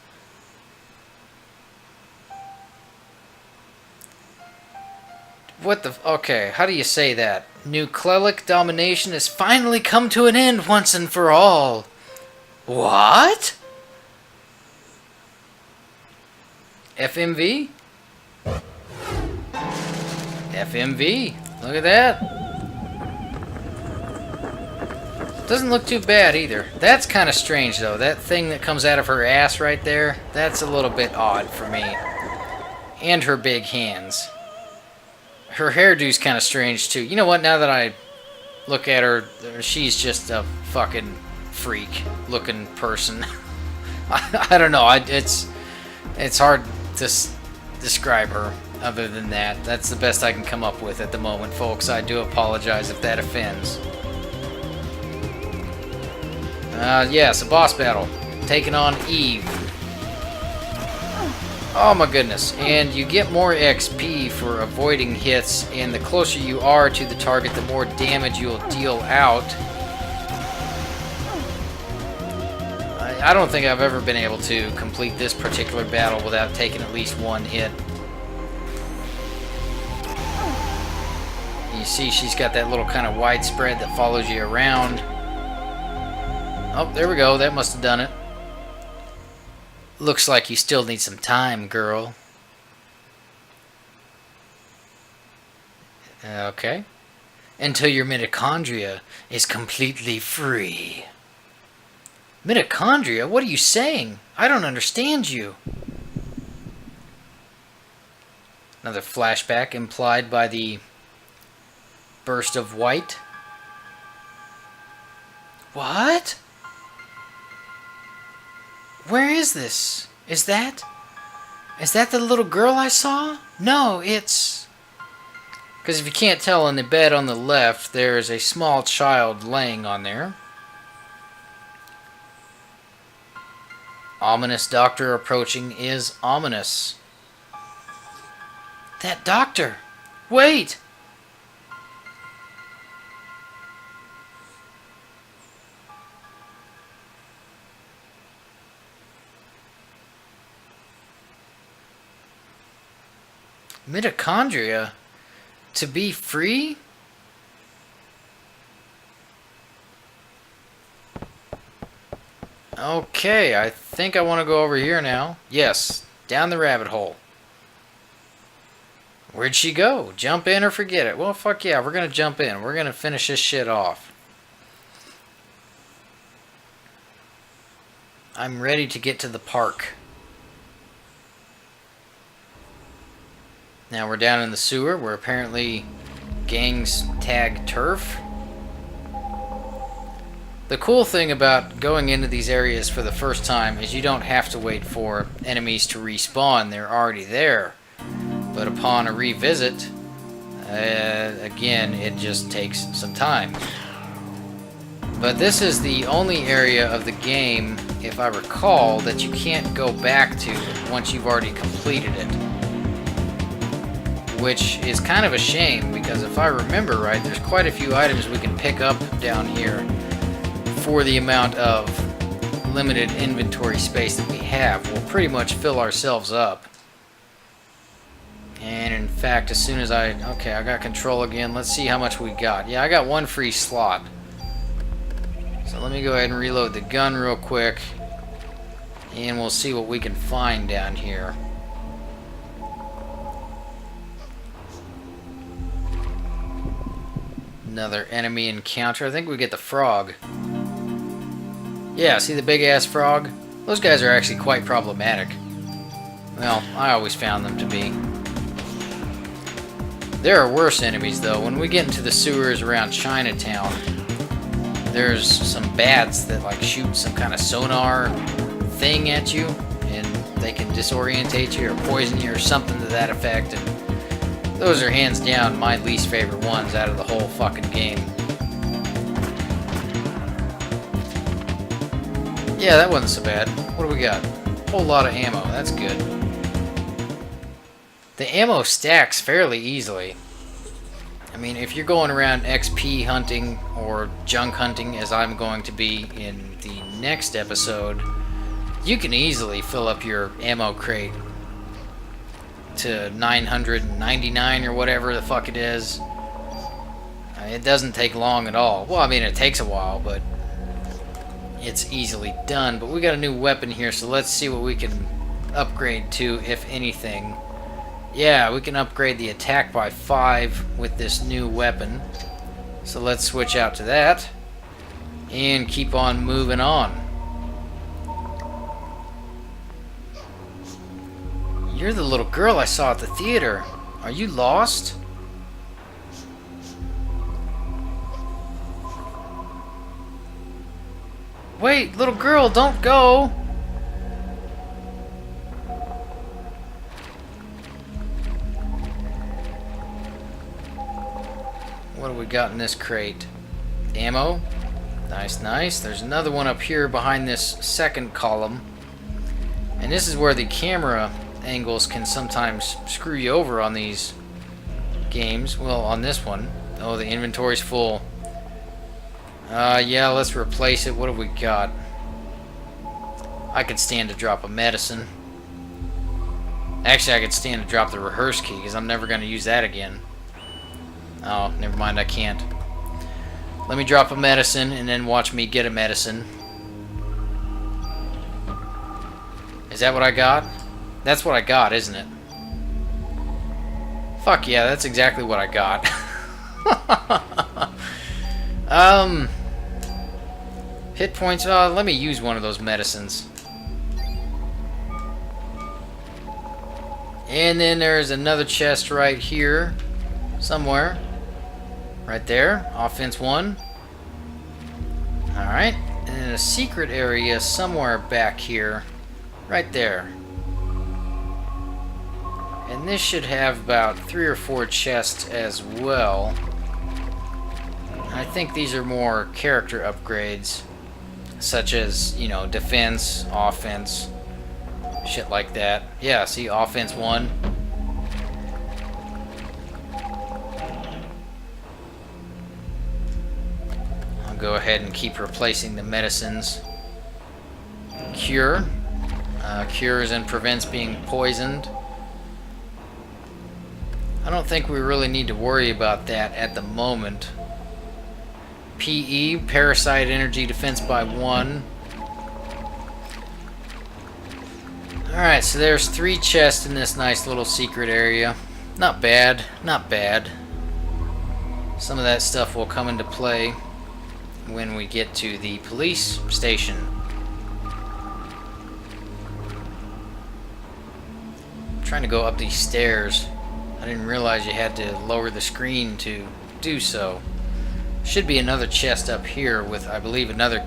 What the... Okay, how do you say that? Nucleic domination has finally come to an end once and for all. What? FMV? FMV. Look at that. Doesn't look too bad either. That's kind of strange though. That thing that comes out of her ass right there, that's a little bit odd for me. And her big hands. Her hairdo's kind of strange too. You know what, now that I look at her. She's just a fucking freak-looking person. I don't know. It's hard to describe her. Other than that, that's the best I can come up with at the moment, folks. I do apologize if that offends. Yes, a boss battle. Taking on Eve. Oh my goodness. And you get more XP for avoiding hits, and the closer you are to the target, the more damage you'll deal out. I don't think I've ever been able to complete this particular battle without taking at least one hit. You see she's got that little kind of widespread that follows you around. Oh, there we go. That must have done it. Looks like you still need some time, girl. Okay. Until your mitochondria is completely free. Mitochondria? What are you saying? I don't understand you. Another flashback implied by the burst of white. What? Where is this? Is that the little girl I saw? No, it's... Because if you can't tell, in the bed on the left, there is a small child laying on there. Ominous doctor approaching is ominous. That doctor! Wait! Mitochondria? To be free? Okay, I think I want to go over here now. Yes, down the rabbit hole. Where'd she go? Jump in or forget it? Well, fuck yeah, we're going to jump in. We're going to finish this shit off. I'm ready to get to the park. Now we're down in the sewer where apparently gangs tag turf. The cool thing about going into these areas for the first time is you don't have to wait for enemies to respawn. They're already there. But upon a revisit, again, it just takes some time. But this is the only area of the game, if I recall, that you can't go back to once you've already completed it. Which is kind of a shame, because if I remember right, there's quite a few items we can pick up down here for the amount of limited inventory space that we have. We'll pretty much fill ourselves up. And in fact, as soon as I got control again. Let's see how much we got. Yeah, I got one free slot. So let me go ahead and reload the gun real quick. And we'll see what we can find down here. Another enemy encounter. I think we get the frog. Yeah, see the big ass frog? Those guys are actually quite problematic. Well, I always found them to be. There are worse enemies though. When we get into the sewers around Chinatown, there's some bats that like shoot some kind of sonar thing at you, and they can disorientate you or poison you or something to that effect. And those are hands down my least favorite ones out of the whole fucking game. Yeah, that wasn't so bad. What do we got? A whole lot of ammo. That's good. The ammo stacks fairly easily. I mean, if you're going around XP hunting or junk hunting, as I'm going to be in the next episode, you can easily fill up your ammo crate to 999 or whatever the fuck it is. It doesn't take long at all. Well, I mean, it takes a while, but it's easily done. But we got a new weapon here, so let's see what we can upgrade to, if anything. Yeah, we can upgrade the attack by 5 with this new weapon. So let's switch out to that and keep on moving on. You're the little girl I saw at the theater. Are you lost? Wait, little girl, don't go! What do we got in this crate? Ammo. Nice, nice. There's another one up here behind this second column. And this is where the camera angles can sometimes screw you over on these games. Well, on this one. Oh, the inventory's full. Yeah, let's replace it. What have we got? I could stand to drop a medicine. Actually, I could stand to drop the rehearse key, because I'm never going to use that again. Oh, never mind, I can't. Let me drop a medicine, and then watch me get a medicine. Is that what I got? That's what I got, isn't it? Fuck yeah, that's exactly what I got. Hit points. Let me use one of those medicines. And then there's another chest right here. Somewhere. Right there. Offense 1. Alright. And then a secret area somewhere back here. Right there. And this should have about 3 or 4 chests as well. I think these are more character upgrades. Such as, you know, defense, offense, shit like that. Yeah, see, offense 1. I'll go ahead and keep replacing the medicines. Cure. Cures and prevents being poisoned. I don't think we really need to worry about that at the moment. PE, Parasite Energy Defense by 1. Alright, so there's 3 chests in this nice little secret area. Not bad, not bad. Some of that stuff will come into play when we get to the police station. I'm trying to go up these stairs. I didn't realize you had to lower the screen to do so. Should be another chest up here with, I believe, another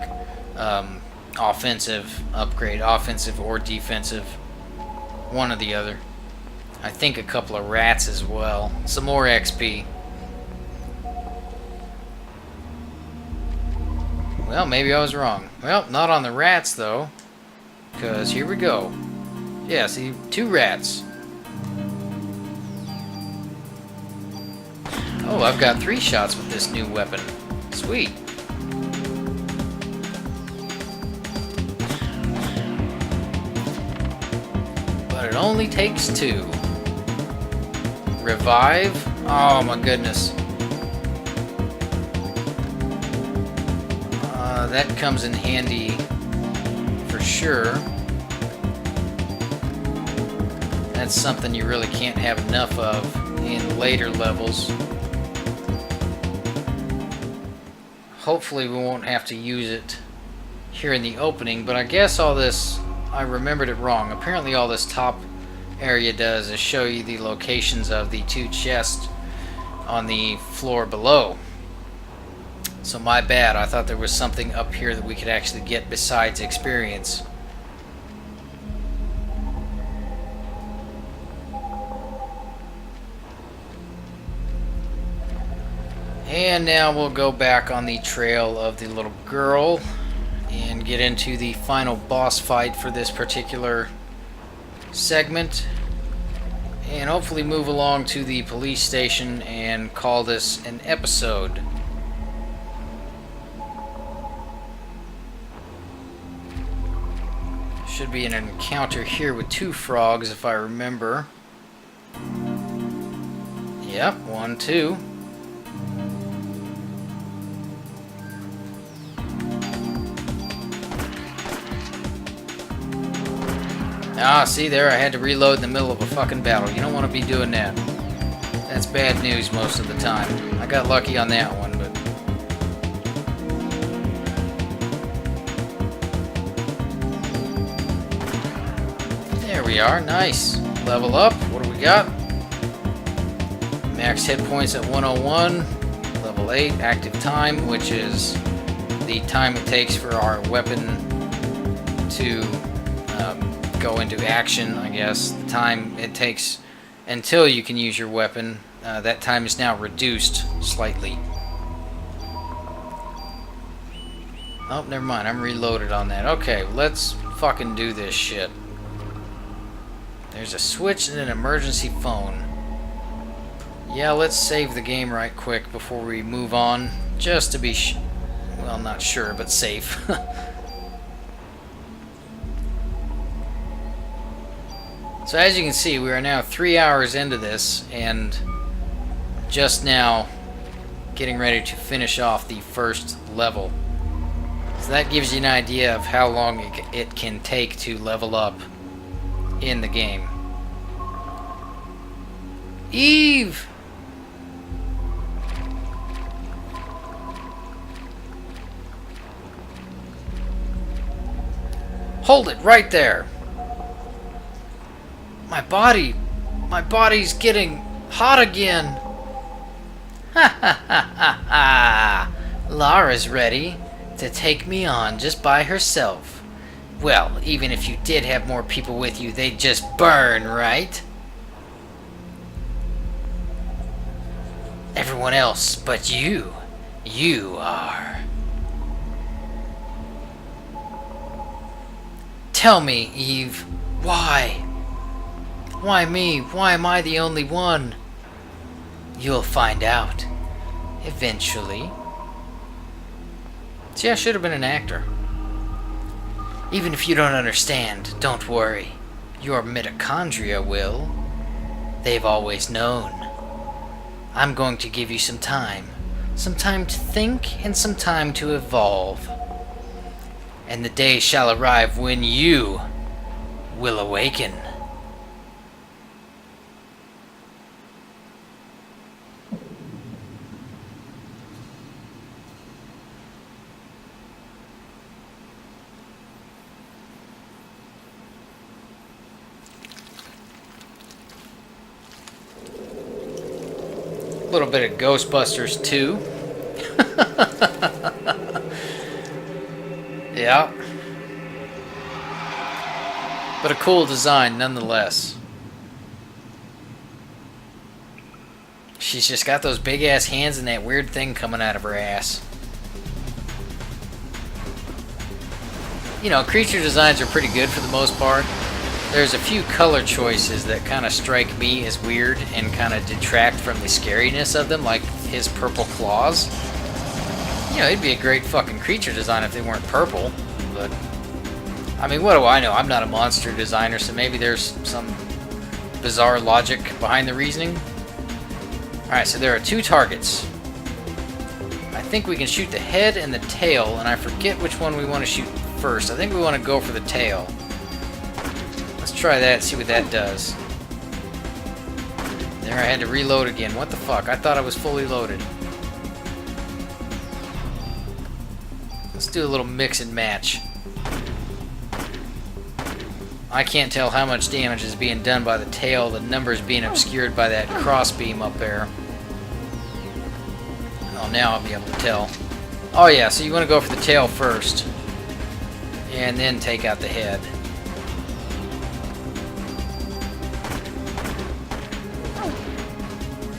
offensive upgrade. Offensive or defensive. One or the other. I think a couple of rats as well. Some more XP. Well, maybe I was wrong. Well, not on the rats, though. Because here we go. Yeah, see, 2 rats. Oh, I've got 3 shots with this new weapon. Sweet. But it only takes 2. Revive? Oh my goodness. That comes in handy for sure. That's something you really can't have enough of in later levels. Hopefully we won't have to use it here in the opening, but I guess all this, I remembered it wrong. Apparently all this top area does is show you the locations of the 2 chests on the floor below. So my bad, I thought there was something up here that we could actually get besides experience. And now we'll go back on the trail of the little girl and get into the final boss fight for this particular segment. And hopefully move along to the police station and call this an episode. Should be an encounter here with 2 frogs if I remember. Yep, 1, 2. Ah, see there, I had to reload in the middle of a fucking battle. You don't want to be doing that. That's bad news most of the time. I got lucky on that one, but... There we are, nice. Level up, what do we got? Max hit points at 101. Level 8, active time, which is the time it takes for our weapon to go into action, I guess. The time it takes until you can use your weapon, that time is now reduced slightly. Oh, never mind. I'm reloaded on that. Okay, let's fucking do this shit. There's a switch and an emergency phone. Yeah, let's save the game right quick before we move on, just to be, well, not sure, but safe. So as you can see, we are now 3 hours into this, and just now getting ready to finish off the first level. So that gives you an idea of how long it can take to level up in the game. Eve! Hold it right there! My body's getting hot again! Ha ha ha ha ha! Lara's ready to take me on just by herself. Well, even if you did have more people with you, they'd just burn, right? Everyone else but you are. Tell me, Eve, why? Why me? Why am I the only one? You'll find out. Eventually. See, I should have been an actor. Even if you don't understand, don't worry. Your mitochondria will. They've always known. I'm going to give you some time. Some time to think and some time to evolve. And the day shall arrive when you will awaken. A little bit of Ghostbusters 2. Yeah. But a cool design nonetheless. She's just got those big ass hands and that weird thing coming out of her ass. You know, creature designs are pretty good for the most part. There's a few color choices that kind of strike me as weird and kind of detract from the scariness of them, like his purple claws. You know, it'd be a great fucking creature design if they weren't purple, but I mean, what do I know? I'm not a monster designer, so maybe there's some bizarre logic behind the reasoning. Alright, so there are 2 targets. I think we can shoot the head and the tail, and I forget which one we want to shoot first. I think we want to go for the tail. Let's try that, see what that does. There, I had to reload again. What the fuck? I thought I was fully loaded. Let's do a little mix and match. I can't tell how much damage is being done by the tail. The numbers being obscured by that crossbeam up there. Oh, now I'll be able to tell. Oh yeah, so you want to go for the tail first. And then take out the head.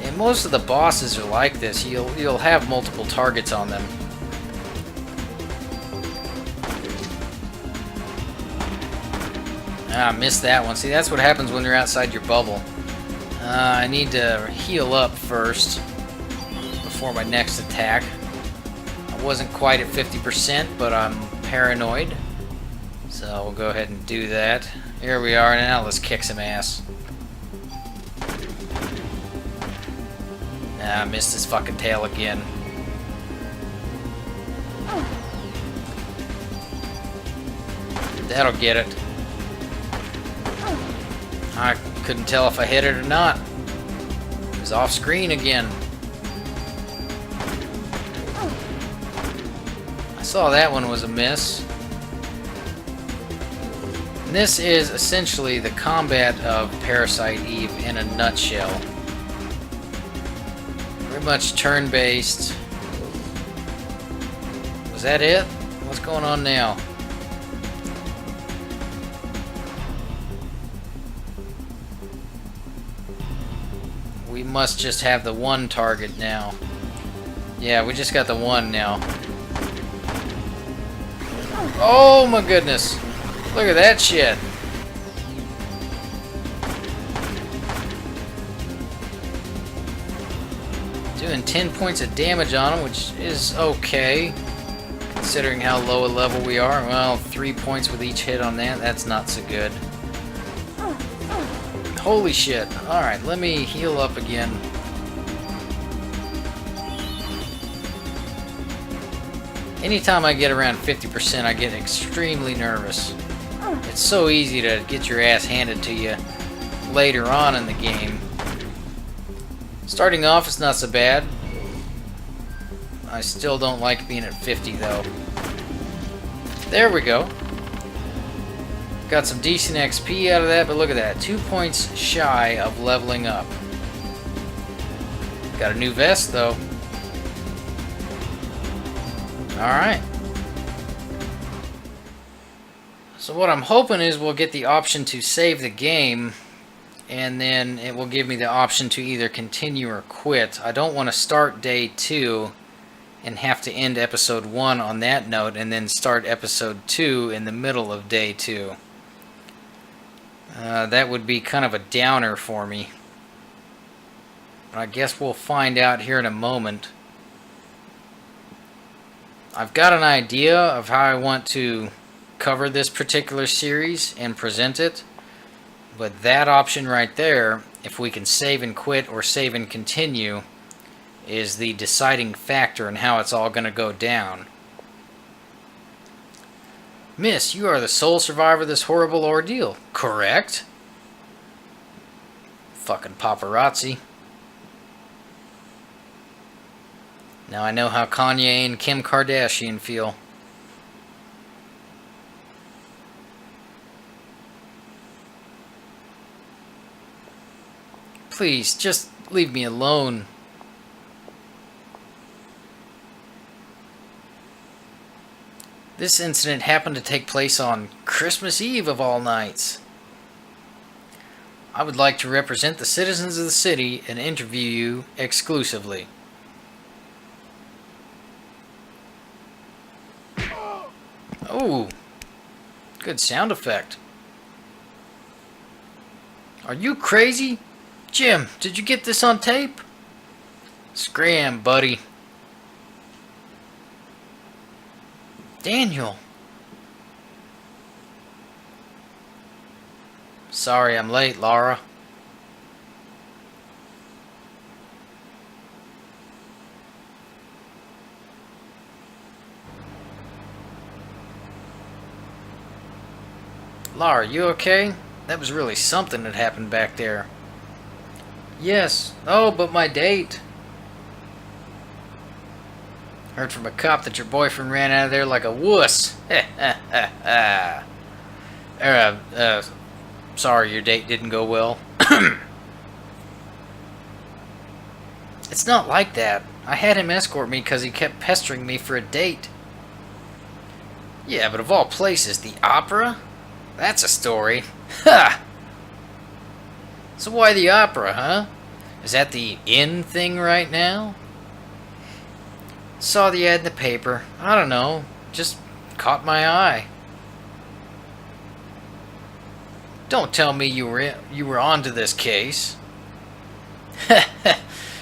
And most of the bosses are like this. You'll have multiple targets on them. Ah, missed that one. See, that's what happens when you're outside your bubble. I need to heal up first before my next attack. I wasn't quite at 50%, but I'm paranoid. So we'll go ahead and do that. Here we are. Now let's kick some ass. Ah, I missed his fucking tail again. That'll get it. I couldn't tell if I hit it or not. It was off screen again. I saw that one was a miss. And this is essentially the combat of Parasite Eve in a nutshell. Very much turn-based, with Was that it? What's going on now? We must just have the one target now. Yeah, we just got the one now. Oh my goodness. Look at that shit. Doing 10 points of damage on him, which is okay. Considering how low a level we are. Well, 3 points with each hit on that. That's not so good. Holy shit. Alright, let me heal up again. Anytime I get around 50%, I get extremely nervous. It's so easy to get your ass handed to you later on in the game. Starting off, it's not so bad. I still don't like being at 50, though. There we go. Got some decent XP out of that, but look at that. 2 points shy of leveling up. Got a new vest, though. Alright. So what I'm hoping is we'll get the option to save the game, and then it will give me the option to either continue or quit. I don't want to start day 2 and have to end episode 1 on that note, and then start episode 2 in the middle of day 2. That would be kind of a downer for me. I guess we'll find out here in a moment. I've got an idea of how I want to cover this particular series and present it, but that option right there, if we can save and quit or save and continue, is the deciding factor in how it's all going to go down. Miss, you are the sole survivor of this horrible ordeal. Correct? Fucking paparazzi. Now I know how Kanye and Kim Kardashian feel. Please, just leave me alone. This incident happened to take place on Christmas Eve of all nights. I would like to represent the citizens of the city and interview you exclusively. Oh, good sound effect. Are you crazy? Jim, did you get this on tape? Scram, buddy. Daniel. Sorry I'm late, Laura. Laura, you okay? That was really something that happened back there. Yes. Oh, but my date. Heard from a cop that your boyfriend ran out of there like a wuss. Sorry your date didn't go well. It's not like that. I had him escort me because he kept pestering me for a date. Yeah, but of all places, the opera? That's a story. Ha! So why the opera, huh? Is that the in thing right now? Saw the ad in the paper. I don't know. Just caught my eye. Don't tell me you were onto this case.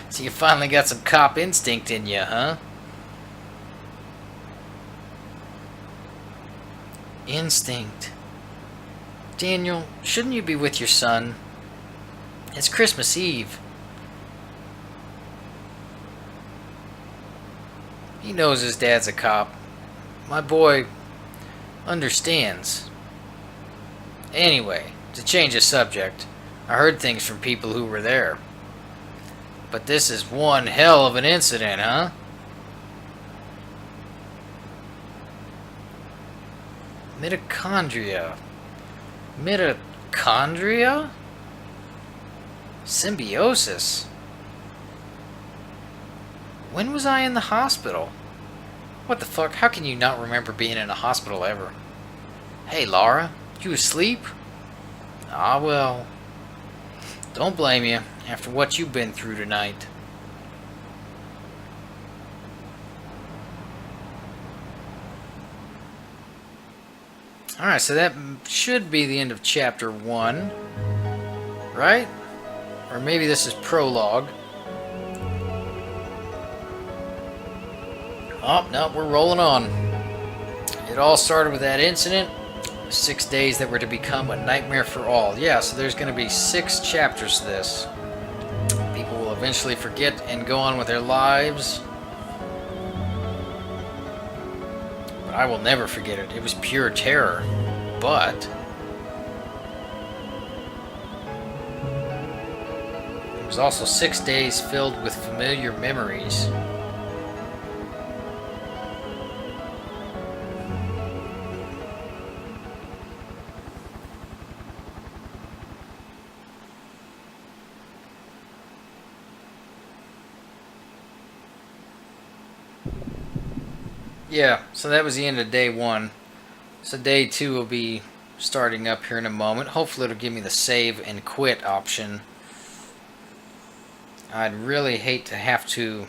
So you finally got some cop instinct in you, huh? Instinct. Daniel, shouldn't you be with your son? It's Christmas Eve. He knows his dad's a cop. My boy understands. Anyway, to change the subject, I heard things from people who were there. But this is one hell of an incident, huh? Mitochondria. Mitochondria? Symbiosis. When was I in the hospital? What the fuck? How can you not remember being in a hospital ever? Hey, Lara, you asleep? Ah, well. Don't blame you, after what you've been through tonight. Alright, so that should be the end of Chapter 1. Right? Or maybe this is prologue. Oh, no, we're rolling on. It all started with that incident. 6 days that were to become a nightmare for all. Yeah, so there's going to be 6 chapters to this. People will eventually forget and go on with their lives. But I will never forget it. It was pure terror. But it was also 6 days filled with familiar memories. Yeah, so that was the end of day 1. So day 2 will be starting up here in a moment. Hopefully it'll give me the save and quit option. I'd really hate to have to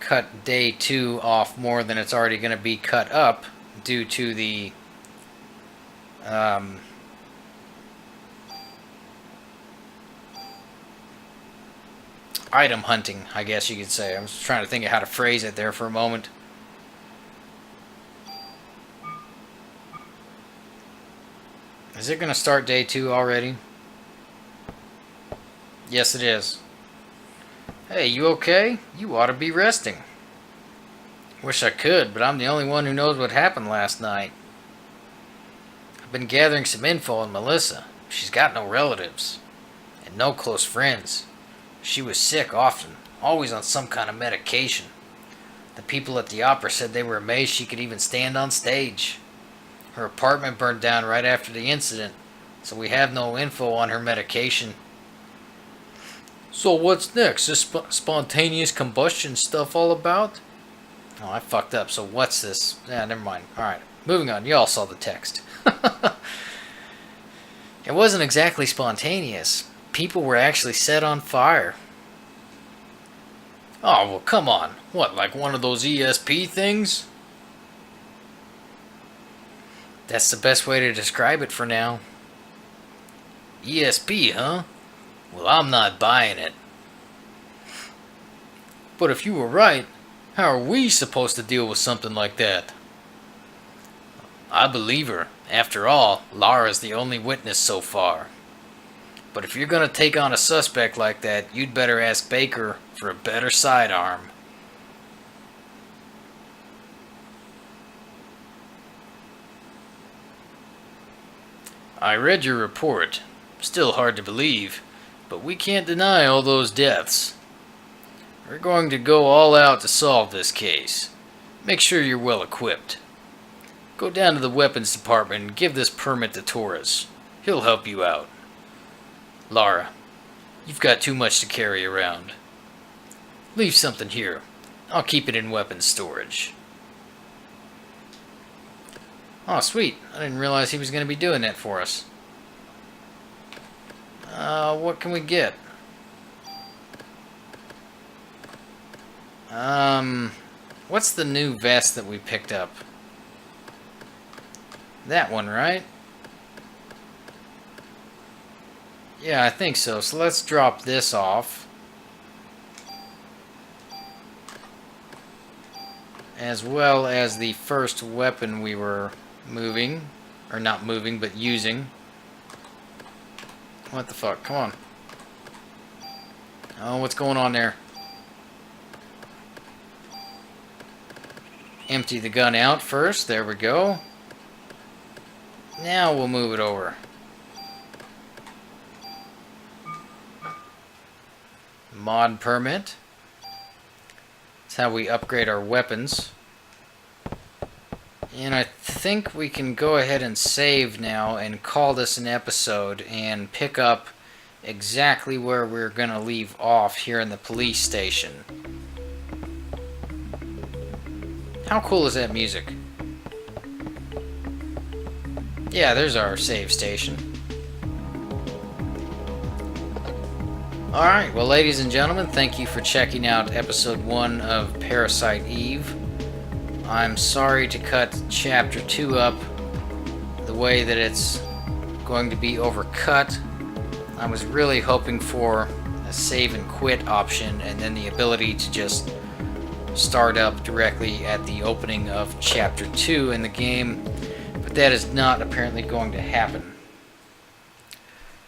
cut day 2 off more than it's already going to be cut up due to the item hunting, I guess you could say. I was trying to think of how to phrase it there for a moment. Is it going to start day 2 already? Yes, it is. Hey, you okay? You ought to be resting. Wish I could, but I'm the only one who knows what happened last night. I've been gathering some info on Melissa. She's got no relatives and no close friends. She was sick often, always on some kind of medication. The people at the opera said they were amazed she could even stand on stage. Her apartment burned down right after the incident, so we have no info on her medication. So what's next? This spontaneous combustion stuff all about? Oh, I fucked up, so what's this? Yeah, never mind. Alright, moving on. You all saw the text. It wasn't exactly spontaneous. People were actually set on fire. Oh, well, come on. What, like one of those ESP things? That's the best way to describe it for now. ESP, huh? Well, I'm not buying it. But if you were right, how are we supposed to deal with something like that? I believe her. After all, Lara's the only witness so far. But if you're gonna take on a suspect like that, you'd better ask Baker for a better sidearm. I read your report. Still hard to believe, but we can't deny all those deaths. We're going to go all out to solve this case. Make sure you're well equipped. Go down to the weapons department and give this permit to Torres. He'll help you out. Lara, you've got too much to carry around. Leave something here. I'll keep it in weapons storage. Oh, sweet. I didn't realize he was going to be doing that for us. What can we get? What's the new vest that we picked up? That one, right? Yeah, I think so. So let's drop this off. As well as the first weapon we were moving. Or not moving, but using. What the fuck? Come on. Oh, what's going on there? Empty the gun out first. There we go. Now we'll move it over. Mod permit. That's how we upgrade our weapons. And I think we can go ahead and save now and call this an episode and pick up exactly where we're going to leave off here in the police station. How cool is that music? Yeah, there's our save station. Alright, well ladies and gentlemen, thank you for checking out episode 1 of Parasite Eve. I'm sorry to cut chapter 2 up the way that it's going to be overcut. I was really hoping for a save and quit option and then the ability to just start up directly at the opening of chapter 2 in the game, but that is not apparently going to happen.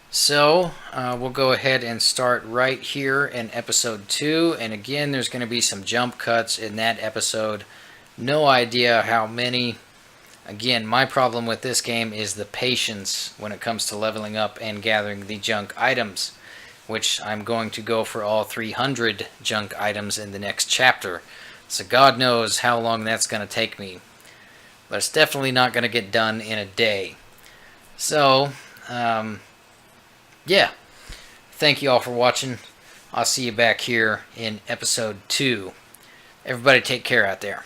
So, we'll go ahead and start right here in episode 2, and again there's going to be some jump cuts in that episode. No idea how many. Again, my problem with this game is the patience when it comes to leveling up and gathering the junk items, which I'm going to go for all 300 junk items in the next chapter. So God knows how long that's going to take me. But it's definitely not going to get done in a day. So, yeah. Thank you all for watching. I'll see you back here in episode 2. Everybody take care out there.